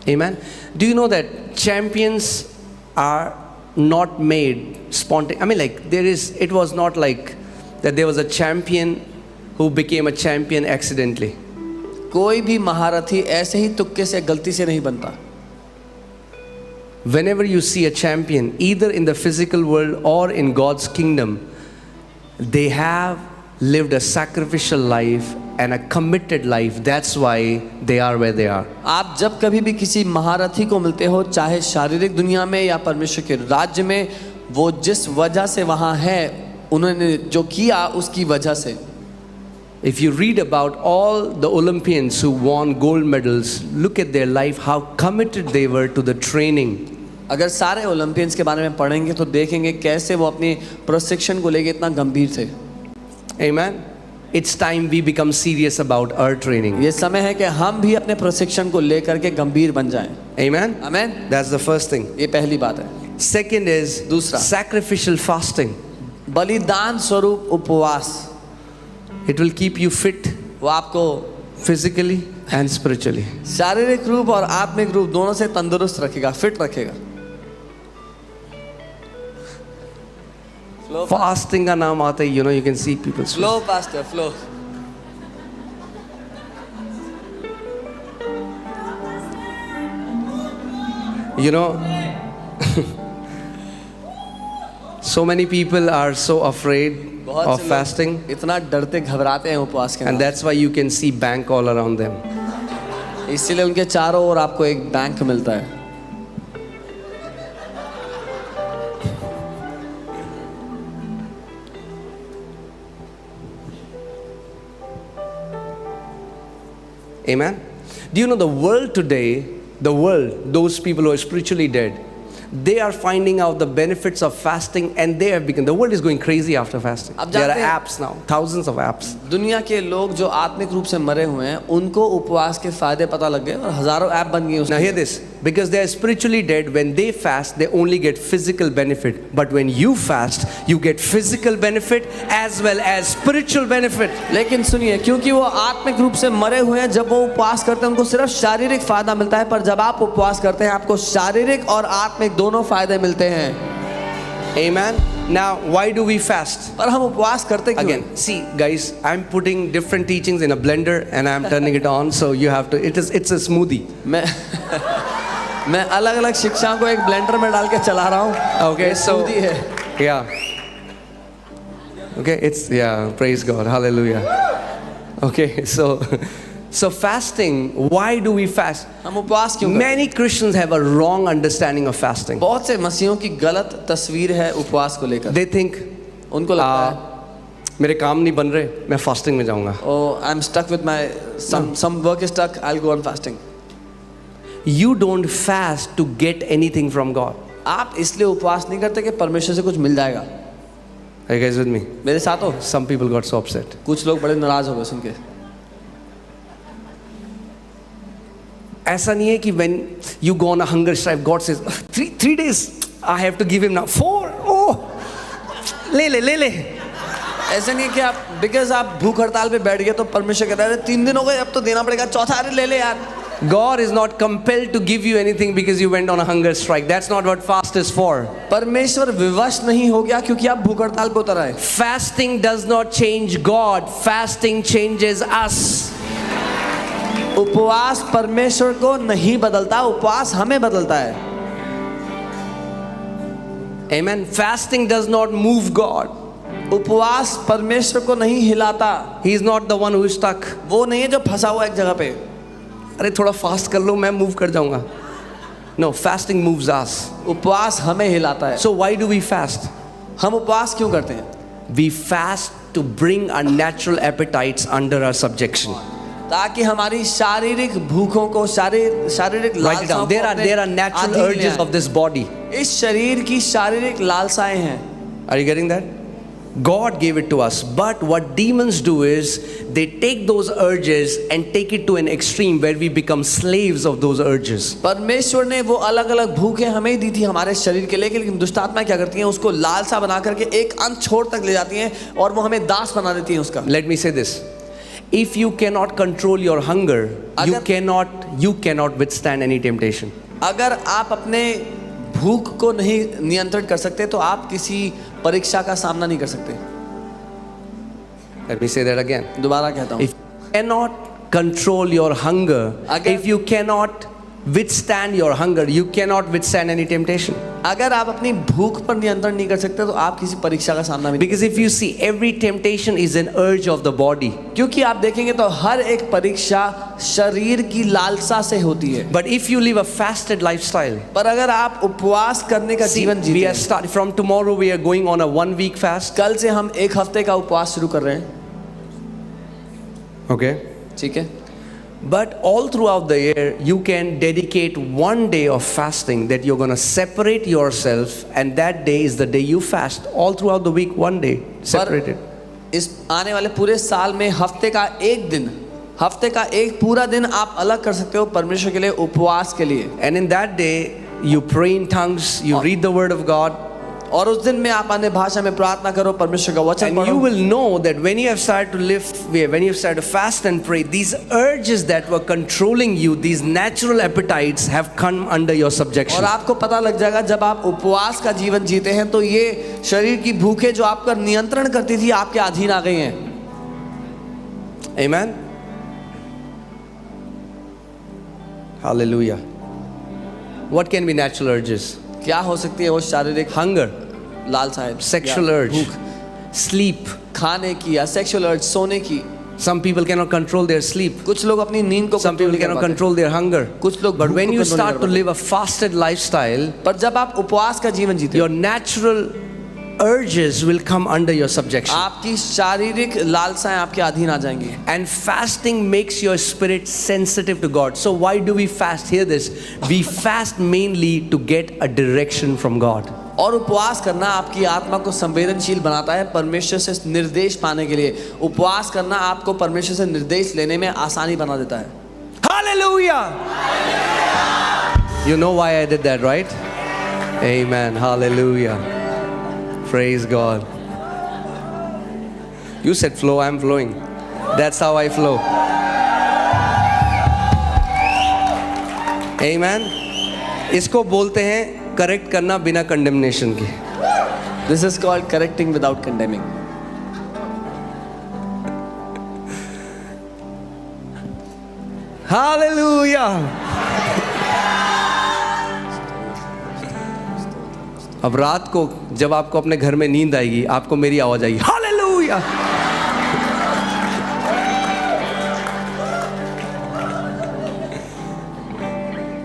Amen. Do you know that champions are not made spontaneous? I mean, like it was not like that there was a champion who became a champion accidentally. कोई भी महारथी ऐसे ही तुक्के से गलती से नहीं बनता। Whenever you see a champion, either in the physical world or in God's kingdom, they have lived a sacrificial life and a committed life. That's why they are where they are. आप जब कभी भी किसी महारथी को मिलते हो, चाहे शारीरिक दुनिया में या परमेश्वर के राज्य में, वो जिस वजह से वहाँ है, उन्होंने जो किया उसकी वजह से। If you read about all the Olympians who won gold medals, look at their life, how committed they were to the training. अगर सारे ओलंपियंस के बारे में पढ़ेंगे तो देखेंगे कैसे वो अपने प्रशिक्षण को लेकर इतना गंभीर थे। Amen. It's time we become serious about our training. ये समय है कि हम भी अपने प्रशिक्षण को लेकर के गंभीर बन जाएं। Amen. Amen. That's the first thing. ये पहली बात है। Second is दूसरा, sacrificial fasting. बलिदान स्वरूप उपवास। It will keep you fit वो आपको physically and spiritually. शारीरिक रूप और आत्मिक रूप दोनों से तंदुरुस्त रखेगा, फिट रखेगा। Fasting का नाम आता है, you know, you can see people. Flow pastor flow. You know, so many people are so afraid बहुत of से लोग fasting, इतना डरते घबराते हैं उपवास के and नाम। that's why you can see bank all around them. इसीलिए उनके चारों ओर आपको एक बैंक मिलता है। Amen. Do you know the world today, those people who are spiritually dead, they are finding out the benefits of fasting, and they have become, the world is going crazy after fasting. अब There are जानते हैं- apps now, thousands of apps. दुनिया के लोग जो आत्मिक रूप से मरे हुए हैं, उनको उपवास के फायदे पता लग गए और हजारों ऐप बन गए Now उसके। hear this, because they are spiritually dead, when they fast, they only get physical benefit. But when you fast, you get physical benefit as well as spiritual benefit. लेकिन सुनिए, क्योंकि वो आत्मिक रूप से मरे हुए हैं, जब वो उपवास करते हैं उनको सिर्फ शारीरिक फायदा मिलता है, पर जब आप उपवास करते हैं आपको शारीरिक और आत्मिक दोनों फायदे मिलते हैं। Amen. Now, why do we fast? पर हम उपवास करते क्यों Again, see, guys, I'm putting different teachings in a blender and I'm turning it on, so you have to. It's a smoothie. मैं मैं अलग अलग शिक्षाओं को एक ब्लेंडर में डाल के चला रहा हूँ। Okay, ये so smoothie है। yeah. Okay, it's, yeah, praise God, hallelujah. Okay, so fasting, why do we fast? हम उपवास क्यों करते हैं? Many Christians have a wrong understanding of fasting. बहुत से मसीहों की गलत तस्वीर है उपवास को लेकर। They think, उनको लगता है मेरे काम नहीं बन रहे, मैं फास्टिंग में जाऊंगा. oh I'm stuck with my some work is stuck, I'll go on fasting. You don't fast to get anything from God. आप इसलिए उपवास नहीं करते कि परमेश्वर से कुछ मिल जाएगा। Are you guys with me? मेरे साथ हो? Some people got so upset. कुछ लोग बड़े नाराज हो गए सुन के। ऐसा नहीं है कि when you go on a hunger strike, God says, three days, I have to give him now. 4, oh, ले ले. ऐसा नहीं है कि आप बिकॉज आप भूख हड़ताल पे बैठ गए तो परमेश्वर कहता है 3 दिन हो गए अब तो देना पड़ेगा, चौथा अरे ले ले यार। God is not compelled to give you anything because you went on a hunger strike. That's not what fast is for. परमेश्वर विवश नहीं हो गया क्योंकि आप भूख हड़ताल पे उतर आए। Fasting does not change God. Fasting changes us. उपवास परमेश्वर को नहीं बदलता, उपवास हमें बदलता है। Amen. Fasting does not move God. उपवास परमेश्वर को नहीं हिलाता। He is not the one who is stuck. वो नहीं है जो फंसा हुआ एक जगह पे। अरे थोड़ा फास्ट कर लो, मैं मूव कर जाऊंगा. No, fasting moves us. उपवास हमें हिलाता है। So why do we fast? हम उपवास क्यों करते हैं? We fast to bring our natural appetites under our subjection. ताकि हमारी शारीरिक भूखों को शारीरिक Write it down. लालसाओं को There are natural urges of this body. इस शरीर की शारीरिक लालसाएं हैं। Are you getting that? God gave it to us, but what demons do is they take those urges and take it to an extreme where we become slaves of those urges. परमेश्वर ने वो अलग अलग भूखें हमें ही दी थी हमारे शरीर के लिए, लेकिन दुष्टात्मा क्या करती हैं उसको लालसा बना करके एक अंत छोर तक ले जाती हैं और वो हमें दास बना देती हैं उसका। Let me say this. If you cannot control your hunger, you cannot withstand any temptation. अगर आप अपने भूख को नहीं नियंत्रित कर सकते तो आप किसी परीक्षा का सामना नहीं कर सकते। Let me say that again. दोबारा कहता हूँ, If you cannot control your hunger, if you cannot withstand your hunger, you cannot withstand any temptation. अगर आप अपनी भूख पर नियंत्रण नहीं कर सकते तो आप किसी परीक्षा का सामना भी नहीं। Because if you see, every temptation is an urge of the body. क्योंकि आप देखेंगे तो हर एक परीक्षा शरीर की लालसा से होती है। But if you live a fasted lifestyle, पर अगर आप उपवास करने का see, जीवन we जीते are starting from tomorrow. We are going on a 1-week fast. कल से हम 1 हफ्ते का उपवास शुरू कर रहे हैं। Okay. ठीक है, But all throughout the year, you can dedicate 1 day of fasting that you're going to separate yourself, and that day is the day you fast. All throughout the week, 1 day separated. इस आने वाले पूरे साल में हफ्ते का एक पूरा दिन आप अलग कर सकते हो परमेश्वर के लिए, उपवास के लिए। And in that day, you pray in tongues, you read the word of God. और उस दिन में आप अन्य भाषा में प्रार्थना करो, परमेश्वर का वचन And पढ़ो। you will know that when you have started to live, when you have started to fast and pray, these urges that were controlling you, these natural appetites have come under your subjection. और आपको पता लग जाएगा जब आप उपवास का जीवन जीते हैं तो ये शरीर की भूखें जो आपका नियंत्रण करती थी आपके अधीन आ गई हैं। Amen. Hallelujah. What can be natural urges? क्या हो सकती है वो शारीरिक Hunger, लालसा, sexual urge, भूख, sleep. खाने की या सेक्सुअल अर्ज, सोने की। Some people cannot control their sleep. कुछ लोग अपनी नींद को Some people cannot control their hunger. कुछ लोग But भूख when को you control start नहीं to कर live a fasted lifestyle, पर जब आप उपवास का जीवन जीते your natural urges will come under your subjection. आपकी शारीरिक लालसाएं आपके अधीन आ जाएंगी। And fasting makes your spirit sensitive to God. So why do we fast? Hear this. We fast mainly to get a direction from God. और उपवास करना आपकी आत्मा को संवेदनशील बनाता है परमेश्वर से निर्देश पाने के लिए। उपवास करना आपको परमेश्वर से निर्देश लेने में आसानी बना देता है। Hallelujah! You know why I did that, right? Amen. Hallelujah. Praise God. You said flow, I'm flowing. That's how I flow. Amen. इसको बोलते हैं करेक्ट करना बिना कंडेमनेशन के। This is called correcting without condemning. Hallelujah. अब रात को जब आपको अपने घर में नींद आएगी, आपको मेरी आवाज आएगी, hallelujah. Hallelujah.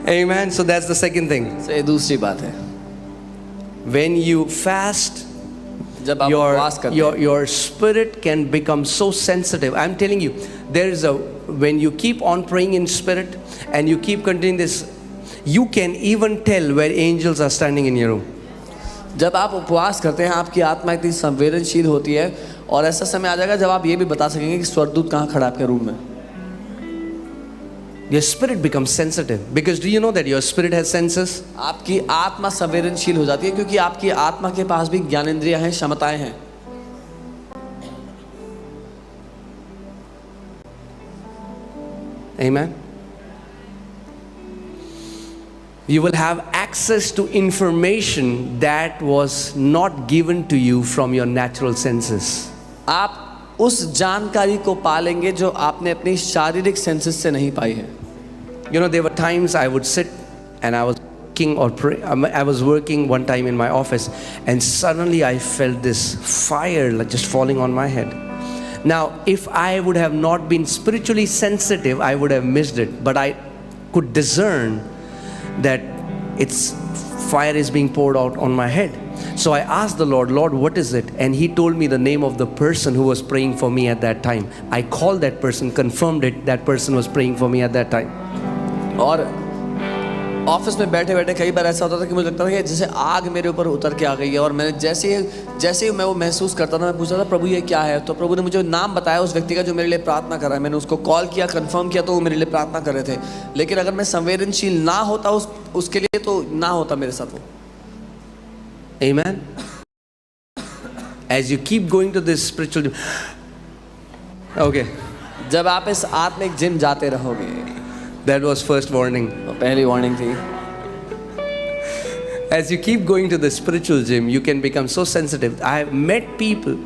Amen. So that's the second thing. तो ये दूसरी बात है, When you fast, जब आप उपवास करते हैं your spirit can become so sensitive. I'm telling you, there is a, when you keep on praying in spirit and you keep continuing this, you can even tell where angels are standing in your room. जब आप उपवास करते हैं आपकी आत्मा इतनी संवेदनशील होती है, और ऐसा समय आ जाएगा जब आप ये भी बता सकेंगे कि स्वर्गदूत कहाँ खड़ा है आपके रूम में. Your spirit becomes sensitive because do you know that your spirit has senses? आपकी आत्मा संवेदनशील हो जाती है क्योंकि आपकी आत्मा के पास भी ज्ञानेंद्रियां हैं, क्षमताएं हैं. Amen. You will have access to information that was not given to you from your natural senses. आप उस जानकारी को पालेंगे जो आपने अपनी शारीरिक सेंसेस से नहीं पाई है. You know, there were times I would sit and I was working or pray. I was working one time in my office and suddenly I felt this fire like just falling on my head. Now, if I would have not been spiritually sensitive, I would have missed it. But I could discern that it's fire is being poured out on my head. So I asked the Lord, Lord, what is it? And He told me the name of the person who was praying for me at that time. I called that person, confirmed it, that person was praying for me at that time. और office में बैठे बैठे कई बार ऐसा होता था कि मुझे लगता था कि जैसे आग मेरे ऊपर उतर के आ गई है, और मैंने जैसे ही मैं वो महसूस करता था, मैं पूछा था प्रभु ये क्या है. तो प्रभु ने मुझे नाम बताया उस व्यक्ति का जो मेरे लिए प्रार्थना कर रहा है. मैंने उसको कॉल किया, कंफर्म किया, तो वो मेरे लिए प्रार्थना कर रहे थे. लेकिन अगर मैं संवेदनशील ना होता उसके लिए तो ना होता मेरे साथ वो. Amen. As you keep going to this spiritual, okay, जब आप इस आत्मिक जिम जाते रहोगे, that was first warning. तो पहली वार्निंग थी. As you keep going to the spiritual gym, you can become so sensitive. I have met people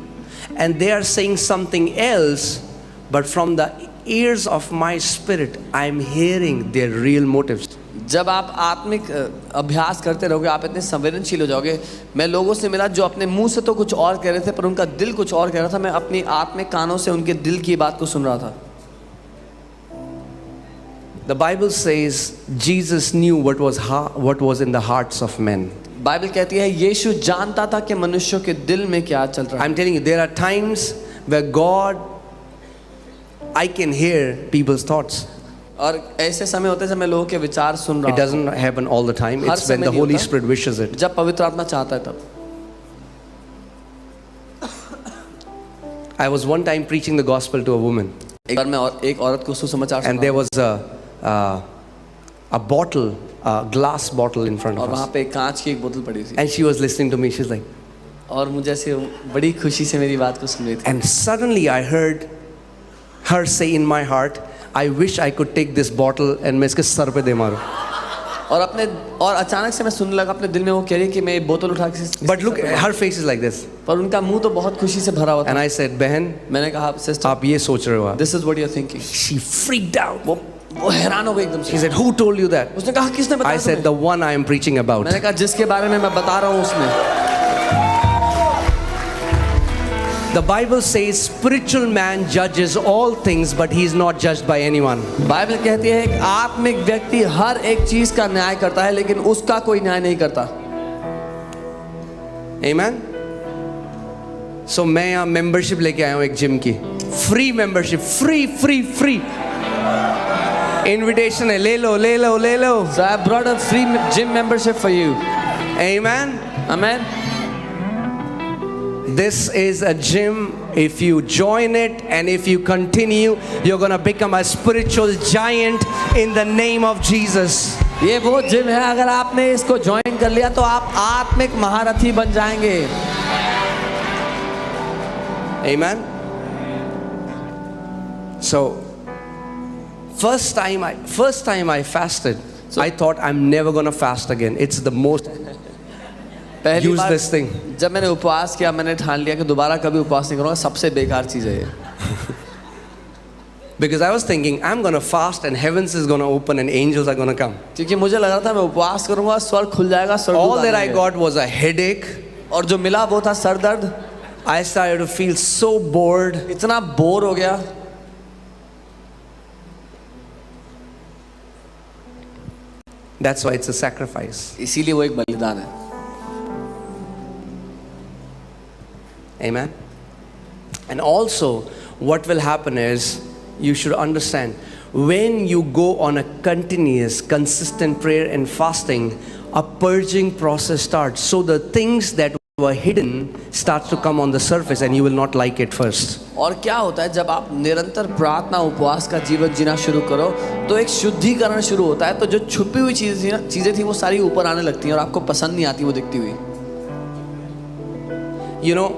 and they are saying something else, but from the ears of my spirit, I am hearing their real motives. जब आप आत्मिक अभ्यास करते रहोगे आप इतने संवेदनशील हो जाओगे. मैं लोगों से मिला जो अपने मुंह से तो कुछ और कह रहे थे पर उनका दिल कुछ और कह रहा था. मैं अपनी आत्मिक कानों से उनके दिल की बात को सुन रहा था. The Bible says Jesus knew what was in the hearts of men. Bible कहती है यीशु जानता था कि मनुष्यों के दिल में क्या चल रहा है. I'm telling you, there are times where God, I can hear people's thoughts. और ऐसे समय होते हैं जब मैं लोगों के विचार सुन रहा It हूँ. doesn't happen all the time. Her It's when समय the नहीं Holy होता. Spirit wishes it. जब पवित्र आत्मा चाहता है तब. I was one time preaching the gospel to a woman, एक बार मैं एक औरत को सुसमाचार and सुना there was a bottle, a glass bottle in front और of वहाँ us, पे कांच की एक बोतल पड़ी थी. and she was listening to me. She's like, और मुझे ऐसे बड़ी खुशी से मेरी बात को सुन रही थी. and suddenly I heard her say in my heart, I wish I could take this bottle and मैं इसके सर पे दे मारूं. और अचानक से मैं सुनने लगा अपने दिल में वो कह रही कि मैं ये बोतल उठा के. But look, her face is like this. पर उनका मुंह तो बहुत खुशी से भरा हुआ था. And I said, बहन, मैंने कहा सिस्टर आप ये सोच रहे हो आप? This is what you are thinking. She freaked out. वो हैरान हो गई एकदम She से. said, who told you that? उसने कहा किसने I बताया said, the one I am preaching about. मैंने कहा जिसके बारे में मैं बता रहा हूँ उसने. The Bible says spiritual man judges all things, but he is not judged by anyone. Bible कहती है एक आत्मिक व्यक्ति हर एक चीज का न्याय करता है लेकिन उसका कोई न्याय नहीं करता. Amen. So मैं यहाँ membership लेके आया हूँ एक जिम की. Free membership, free. Invitation है, ले लो. So I brought a free gym membership for you. Amen. Amen. This is a gym. If you join it and if you continue, you're gonna become a spiritual giant in the name of Jesus. ये वो gym है, अगर आपने इसको join कर लिया तो आप आत्मिक महारथी बन जाएंगे. Amen. So first time I fasted, I thought I'm never gonna fast again. It's the most पहली बार useless thing. जब मैंने उपवास किया मैंने ठान लिया कि दोबारा कभी उपवास नहीं करूँगा. सबसे बेकार चीज़ है ये. Because I was thinking I'm gonna fast and heavens is gonna open and angels are gonna come. क्योंकि मुझे लग रहा था मैं उपवास करूँगा स्वर्ग खुल जाएगा. All that I got was a headache, और जो मिला वो था सर दर्द I started to feel so bored. इतना बोर हो गया. That's why it's a sacrifice. इसीलिए वो एक बलिदान है. Amen. And also, what will happen is, you should understand, when you go on a continuous, consistent prayer and fasting, a purging process starts. So the things that were hidden starts to come on the surface, and you will not like it first. और क्या होता है जब आप निरंतर प्रार्थना उपवास का जीवन जीना शुरू करो तो एक शुद्धिकरण शुरू होता है. तो जो छुपी हुई चीजें थी वो सारी ऊपर आने लगती हैं और आपको पसंद नहीं आती वो दिखती हुई. You know,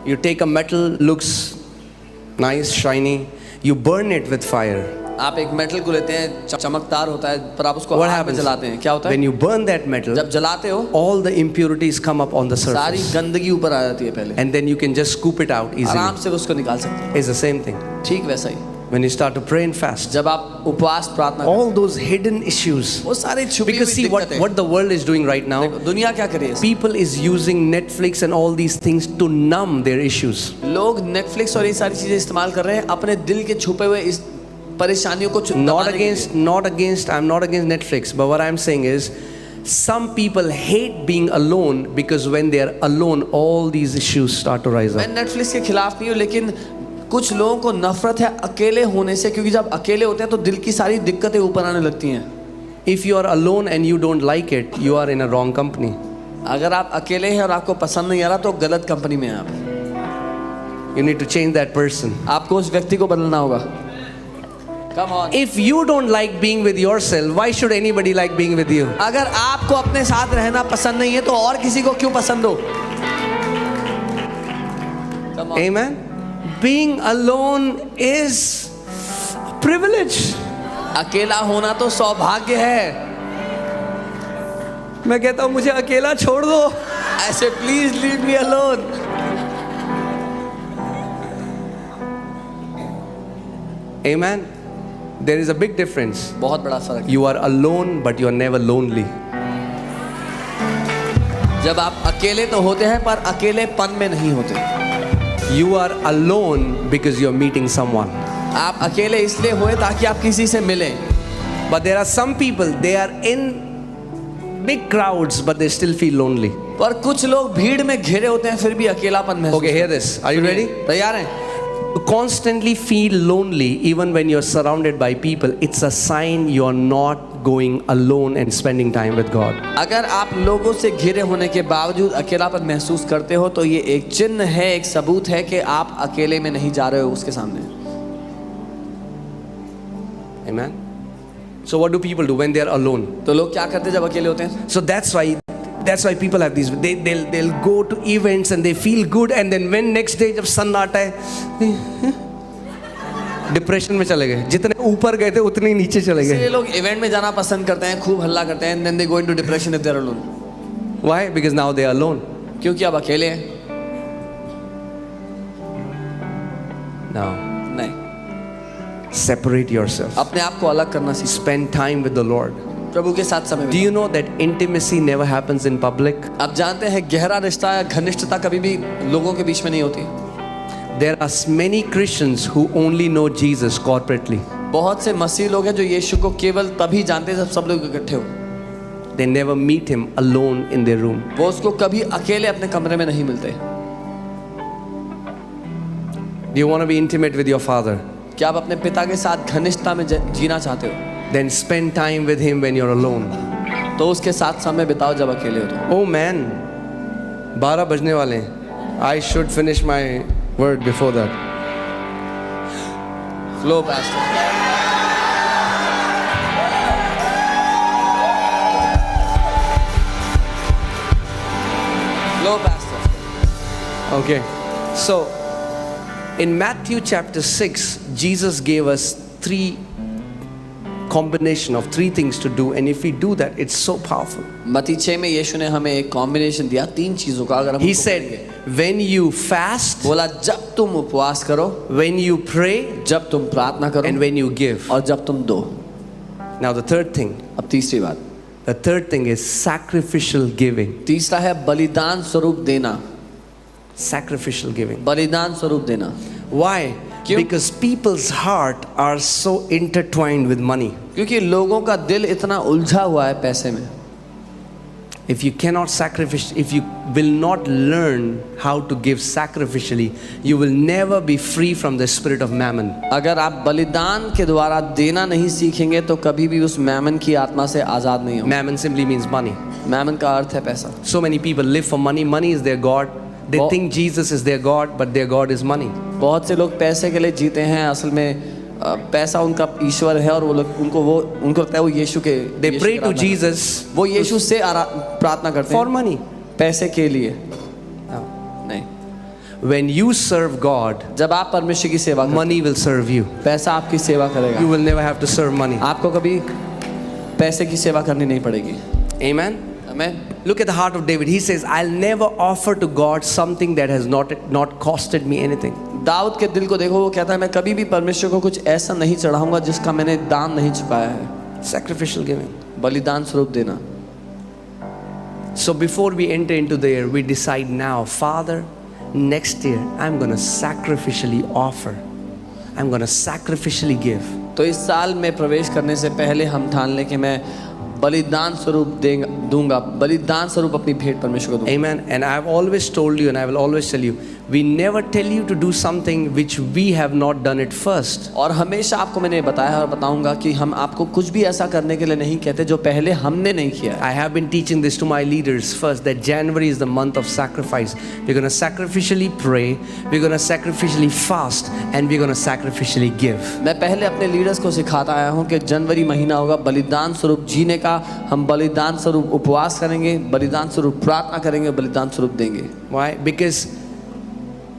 you take a metal, looks nice, shiny, you burn it with fire. आप एक मेटल को लेते हैं, चमकदार होता है, पर आप उसको What आग में happens? जलाते हैं. क्या होता है? When you burn that metal, जब जलाते हो all the impurities come up on the सारी surface, गंदगी ऊपर आ जाती है पहले. and then you can just scoop it out आराम easily. से उसको निकाल सकते हैं. It's the same thing. ठीक वैसा ही When you start to pray and fast, जब आप उपवास प्रार्थना all those hidden issues, वो सारी छुपी because हुई see what दिक्कतें. the world is doing right now, देखो, दुनिया क्या करे. people is using Netflix and all these things to numb their issues. लोग नेटफ्लिक्स और ये सारी चीजें इस्तेमाल कर रहे हैं अपने दिल के छुपे हुए इस परेशानियों को Not against, I'm not against Netflix, but what I'm saying is, some people hate being alone because when they are alone, all these issues start to rise मैं up. नेटफ्लिक्स के खिलाफ नहीं हूँ, लेकिन कुछ लोगों को नफरत है अकेले होने से, क्योंकि जब अकेले होते हैं तो दिल की सारी दिक्कतें ऊपर आने लगती हैं. If you are alone and you don't like it, you are in a wrong company. अगर आप अकेले हैं और आपको पसंद नहीं आ रहा तो गलत कंपनी में हैं आप. You need to change that person. आपको उस व्यक्ति को बदलना होगा. Come on. If you don't like being with yourself, why should anybody like being with you? अगर आपको अपने साथ रहना पसंद नहीं है तो और किसी को क्यों पसंद हो? Come on. Amen. Being alone is a privilege. अकेला होना तो सौभाग्य है. मैं कहता हूँ मुझे अकेला छोड़ दो. ऐसे please leave me alone. Amen. There is a big difference. बहुत बड़ा फर्क है. You are alone, but you are never lonely. जब आप अकेले तो होते हैं पर अकेलेपन में नहीं होते. You are alone because you are meeting someone. आप अकेले इसलिए हुए ताकि आप किसी से मिलें. But there are some people, they are in big crowds, but they still feel lonely. पर कुछ लोग भीड़ में घिरे होते हैं फिर भी अकेलापन महसूस. Okay, hear this. Are you ready? तैयार हैं? To constantly feel lonely even when you're surrounded by people, it's a sign you're not going alone and spending time with God. अगर आप लोगों से घिरे होने के बावजूद अकेलापन महसूस करते हो तो ये एक चिन्ह है, एक सबूत है कि आप अकेले में नहीं जा रहे हो उसके सामने. Amen. So what do people do when they are alone? तो लोग क्या करते हैं जब अकेले होते हैं? So that's why people have these, they'll go to events and they feel good, and then when next day जब सन आता है डिप्रेशन में चले गए. जितने ऊपर गए थे उतने ही नीचे चले इसलिए गए. लोग इवेंट में जाना पसंद करते हैं, खूब हल्ला करते हैं, and then they go into depression if they're alone. Why? Because now they are alone. क्योंकि अब अकेले हैं. Now नहीं, separate yourself. अपने आप को अलग करना सीखो. Spend time with the Lord. प्रभु के साथ समय Do बिताओ. you know that intimacy never happens in public? आप जानते हैं गहरा रिश्ता या घनिष्ठता कभी भी लोगों के बीच में नहीं होती. There are many Christians who only know Jesus corporately. बहुत से मसीह लोग हैं जो यीशु को केवल तभी जानते हैं जब सब लोग इकट्ठे हो. They never meet him alone in their room. वो उसको कभी अकेले अपने कमरे में नहीं मिलते. Do you want to be intimate with your father? क्या आप अपने पिता के साथ घनिष्ठता में जीना चाहते हो? Then spend time with him when you're alone. तो उसके साथ समय बिताओ जब अकेले हो तो. Oh man, 12 बजने वाले हैं. I should finish my word before that. Flow pastor. Flow pastor. Okay. So, in Matthew chapter 6, Jesus gave us combination of three things to do, and if we do that, it's so powerful. मत्ती 6 में यीशु ने हमें एक combination दिया 3 चीजों का. अगर हम He said, when you fast, बोला जब तुम उपवास करो, when you pray, जब तुम प्रार्थना करो, and when you give. और जब तुम दो. Now the third thing, अब तीसरी बात. the third thing is sacrificial giving. तीसरा है बलिदान स्वरूप देना. Sacrificial giving. बलिदान स्वरूप देना। Why? क्यों? Because people's heart are so intertwined with money. क्योंकि लोगों का दिल इतना उलझा हुआ है पैसे में। If you cannot sacrifice, if you will not learn how to give sacrificially, you will never be free from the spirit of mammon. अगर आप बलिदान के द्वारा देना नहीं सीखेंगे तो कभी भी उस मैमन की आत्मा से आजाद नहीं होंगे। Mammon simply means money. Memon का अर्थ है पैसा। So many people live for money. Money is their God. They think Jesus is their God, but their God is money. बहुत से लोग पैसे के लिए जीते हैं, असल में पैसा उनका ईश्वर है और वो लोग उनको लगता है वो यीशु के। They pray to Jesus. वो यीशु से प्रार्थना करते For हैं money. पैसे के लिए No. नहीं। When you serve God, जब आप परमेश्वर की सेवा करते money will serve you. हैं, पैसा आपकी सेवा करेगा। You will never have to serve money. आपको कभी पैसे की सेवा करनी नहीं पड़ेगी। Amen. Amen. Look at the heart of David. He says, I'll never offer to God something that has not costed me anything. Dawood के दिल को देखो, वो कहता है मैं कभी भी परमेश्वर को कुछ ऐसा नहीं चढ़ाऊंगा जिसका मैंने दाम नहीं चुकाया है। Sacrificial giving. बलिदान स्वरूप देना। So before we enter into the year, we decide now, Father, next year I'm going to sacrificially offer. I'm going to sacrificially give. तो इस साल में प्रवेश करने से पहले हम ठान लें कि मैं बलिदान स्वरूप दूंगा, बलिदान स्वरूप अपनी भेंट परमेश्वर को दूंगा। Amen. And I've always told you and I will always tell you, we never tell you to do something which we have not done it first. और हमेशा आपको मैंने बताया और बताऊंगा कि हम आपको कुछ भी ऐसा करने के लिए नहीं कहते जो पहले हमने नहीं किया है। I have been teaching this to my leaders first, that January is the month of sacrifice. We're going to sacrificially pray, we're going to sacrificially fast, and we're going to sacrificially give. मैं पहले अपने leaders को सिखाता आया हूँ कि जनवरी महीना होगा बलिदान स्वरूप जीने का। हम बलिदान स्वरूप उपवास करेंगे, बलिदान स्वरूप प्रार्थना करेंगे, बलिदान स्वरूप देंगे। Why? Because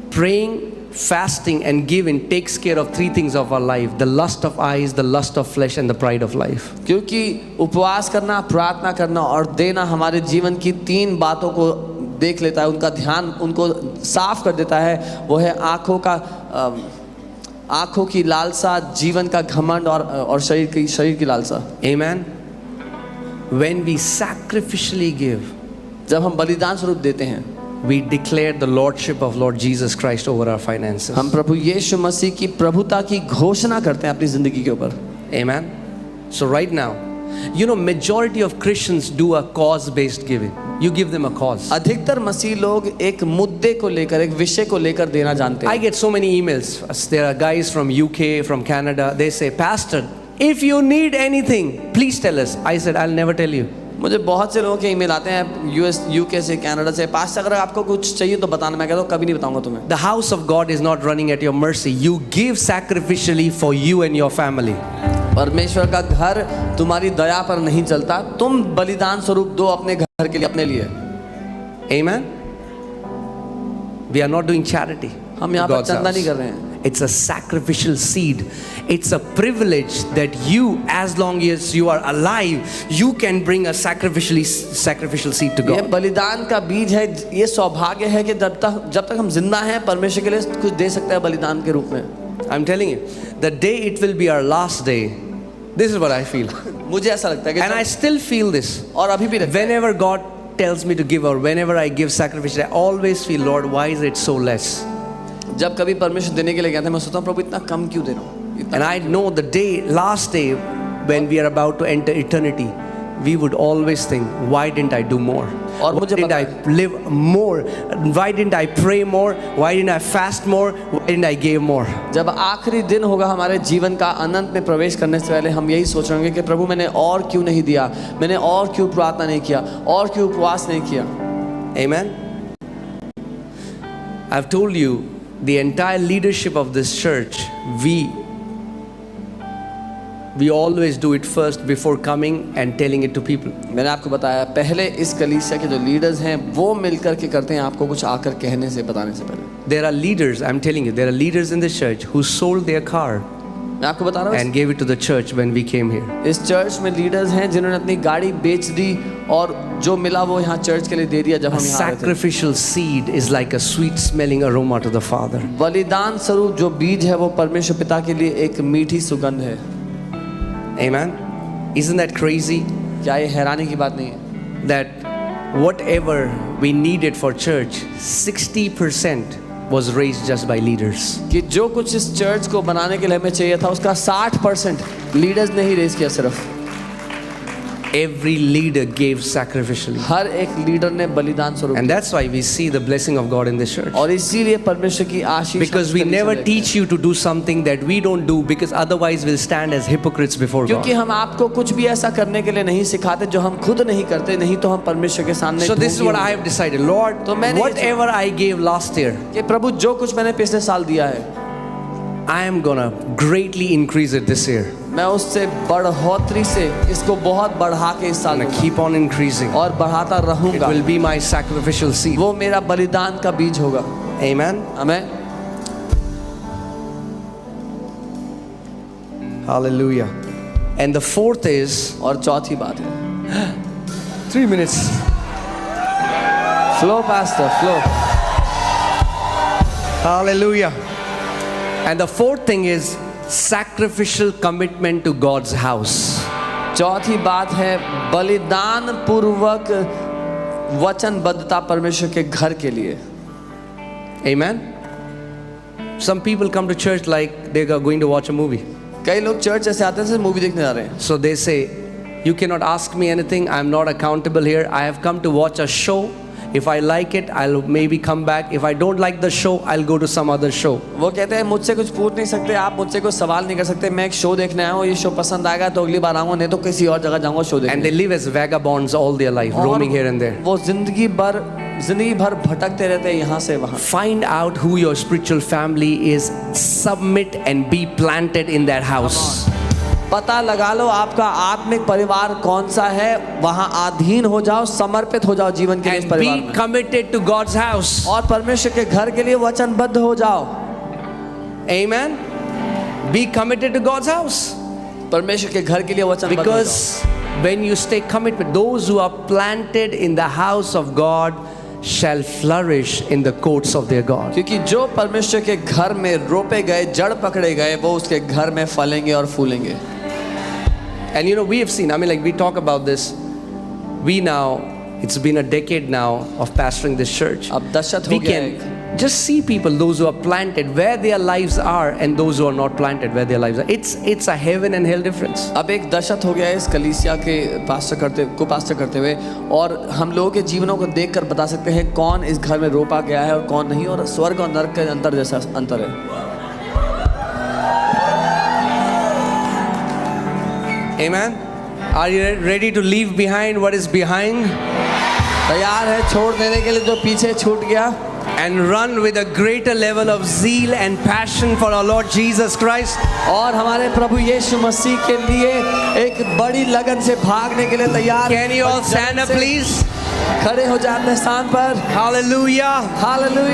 praying, fasting and giving takes care of three things of our life: the lust of eyes, the lust of flesh, and the pride of life. क्योंकि उपवास करना, प्रार्थना करना और देना हमारे जीवन की तीन बातों को देख लेता है, उनका ध्यान उनको साफ कर देता है। वो है आँखों की लालसा, जीवन का घमंड और शरीर की लालसा। Amen. When we sacrificially give, जब हम बलिदान स्वरूप देते हैं, we declare the lordship of Lord Jesus Christ over our finances. हम प्रभु यीशु मसीह की प्रभुता की घोषणा करते हैं अपनी जिंदगी के ऊपर। Amen. So right now, you know, majority of Christians do a cause-based giving. You give them a cause. अधिकतर मसीह लोग एक मुद्दे को लेकर, एक विषय को लेकर देना जानते I हैं। get so many emails. There are guys from UK, from Canada. They say, Pastor, if you need anything, please tell us. I said, I'll never tell you. मुझे बहुत से लोगों के ईमेल आते हैं यूएस, यूके से, Canada से, पास अगर आपको कुछ चाहिए तो बताना। मैं कहता हूँ कभी नहीं बताऊंगा तुम्हें। The house of God is not running at your mercy. You give sacrificially for you and your family. परमेश्वर का घर तुम्हारी दया पर नहीं चलता, तुम बलिदान स्वरूप दो अपने घर के लिए, अपने लिए। Amen. We are not doing charity. हम यहाँ to पर God's चंदा house. नहीं कर रहे हैं। It's a sacrificial seed. It's a privilege that you, as long as you are alive, you can bring a sacrificial seed to ये God. बलिदान का बीज है, ये सौभाग्य है कि जब तक हम जिंदा हैं परमेश्वर के लिए कुछ दे सकते हैं बलिदान के रूप में। I'm telling you, the day it will be our last day, this is what I feel. मुझे ऐसा लगता है कि And I still feel this. और अभी भी लगता है। Whenever God tells me to give or whenever I give sacrificially, I always feel, Lord, why is it so less? जब कभी परमेश्वर देने के लिए कहते हैं, मैं सोचता हूँ प्रभु इतना कम क्यों दे रहा हूँ, इतना। And I know the day, last day, when we are about to enter eternity, we would always think, why didn't I do more? और Why मुझे didn't पता I live more? Why didn't I pray more? Why didn't I fast more? Why didn't I give more? जब आखिरी दिन होगा हमारे जीवन का, अनंत में प्रवेश करने से पहले हम यही सोच रहे होंगे कि प्रभु मैंने और क्यों नहीं दिया, मैंने और क्यों प्रार्थना नहीं किया, और क्यों उपवास नहीं किया। Amen. I've told you, the entire leadership of this church, we always do it first before coming and telling it to people. मैंने आपको बताया, पहले इस कलीसिया के जो लीडर्स हैं वो मिलकर के करते हैं, आपको कुछ आकर कहने से, बताने से पहले। There are leaders, I'm telling you, there are leaders in this church who sold their car मैं आपको बता रहा हूँ, and gave it to the church when we came here. इस चर्च में लीडर्स हैं जिन्होंने अपनी गाड़ी बेच दी और जो मिला वो यहाँ चर्च के लिए दे दिया जब A हम यहाँ आए थे। sacrificial seed is like a sweet smelling aroma to the Father. बलिदान स्वरूप जो बीज है वो परमेश्वर पिता के लिए एक मीठी सुगंध है। Amen. Isn't that crazy? क्या ये हैरानी की बात नहीं है? That whatever we needed for church, 60% was raised just by leaders. कि जो कुछ इस चर्च को बनाने के लिए हमें चाहिए था उसका 60% लीडर्स ने ही रेज किया सिर्फ। Every leader gave sacrificially. हर एक लीडर ने बलिदान स्वरूप And that's why we see the blessing of God in this church. और इसीलिए परमेश्वर की आशीष Because we never teach you to do something that we don't do, because otherwise we'll stand as hypocrites before क्योंकि God. हम आपको कुछ भी ऐसा करने के लिए नहीं सिखाते जो हम खुद नहीं करते, नहीं तो हम परमेश्वर के सामने So this is what I have decided. Lord, तो मैंने whatever I gave last year, कि प्रभु जो कुछ मैंने पिछले साल दिया है I am gonna greatly increase it this year. मैं उससे बढ़ोतरी से इसको बहुत बढ़ा के इस साल I'm gonna दूंगा keep on increasing. और बढ़ाता It रहूंगा। will be my sacrificial seed. वो मेरा बलिदान का बीज होगा। Amen. हमें Hallelujah. And the fourth is और चौथी बात है 3 minutes. Flow pastor flow. Hallelujah. And the fourth thing is sacrificial commitment to God's house. चौथी बात है बलिदान पूर्वक वचनबद्धता परमेश्वर के घर के लिए। Amen. Some people come to church like they are going to watch a movie. कई लोग चर्च ऐसे आते हैं जैसे मूवी देखने जा रहे हैं। So they say, you cannot ask me anything. I'm not accountable here. I have come to watch a show. If I like it, I'll maybe come back. If I don't like the show, I'll go to some other show. वो कहते हैं मुझसे कुछ पूछ नहीं सकते, आप मुझसे कोई सवाल नहीं कर सकते, मैं एक शो देखने आया हूँ, ये शो पसंद आएगा तो अगली बार आऊँगा, नहीं तो किसी और जगह जाऊँगा शो And देखने। they live as vagabonds all their life, और roaming here and there. वो जिंदगी भर भटकते रहते हैं यहाँ से वहाँ। Find out who your spiritual family is, submit and be planted in that house. पता लगा लो आपका आत्मिक परिवार कौन सा है, वहाँ अधीन हो जाओ, समर्पित हो जाओ जीवन के लिए इस And परिवार be में। committed to God's house. और परमेश्वर के घर के लिए वचनबद्ध हो जाओ। Amen. Be committed to God's house. परमेश्वर के घर के लिए वचनबद्ध हो जाओ। Because when you stay committed, those who are planted in the house of God shall flourish in the courts of their God. क्योंकि जो परमेश्वर के घर में रोपे गए, जड़ पकड़े गए, वो उसके घर में फलेंगे और फूलेंगे। And you know, we have seen, I mean, like we talk about this, we now, it's been a decade now of pastoring this church. अब दशक We हो गया है। can just see people, those who are planted, where their lives are, and those who are not planted, where their lives are. It's a heaven and hell difference. अब एक दशक हो गया है इस कलीसिया के पास्टर करते हुए, और हम लोगों के जीवनों को देखकर बता सकते हैं कौन इस घर में रोपा गया है और कौन नहीं, और स्वर्ग और नरक के अंतर जैसा अंतर है। Amen. Are you ready to leave behind what is behind तैयार है छोड़ देने के लिए जो पीछे छूट गया, and run with a greater level of zeal and passion for our Lord Jesus Christ? और हमारे प्रभु यीशु मसीह के लिए एक बड़ी लगन से भागने के लिए तैयार। Can you all stand up, please? खड़े हो जाए अपने स्थान पर। Hallelujah. हालेलुया।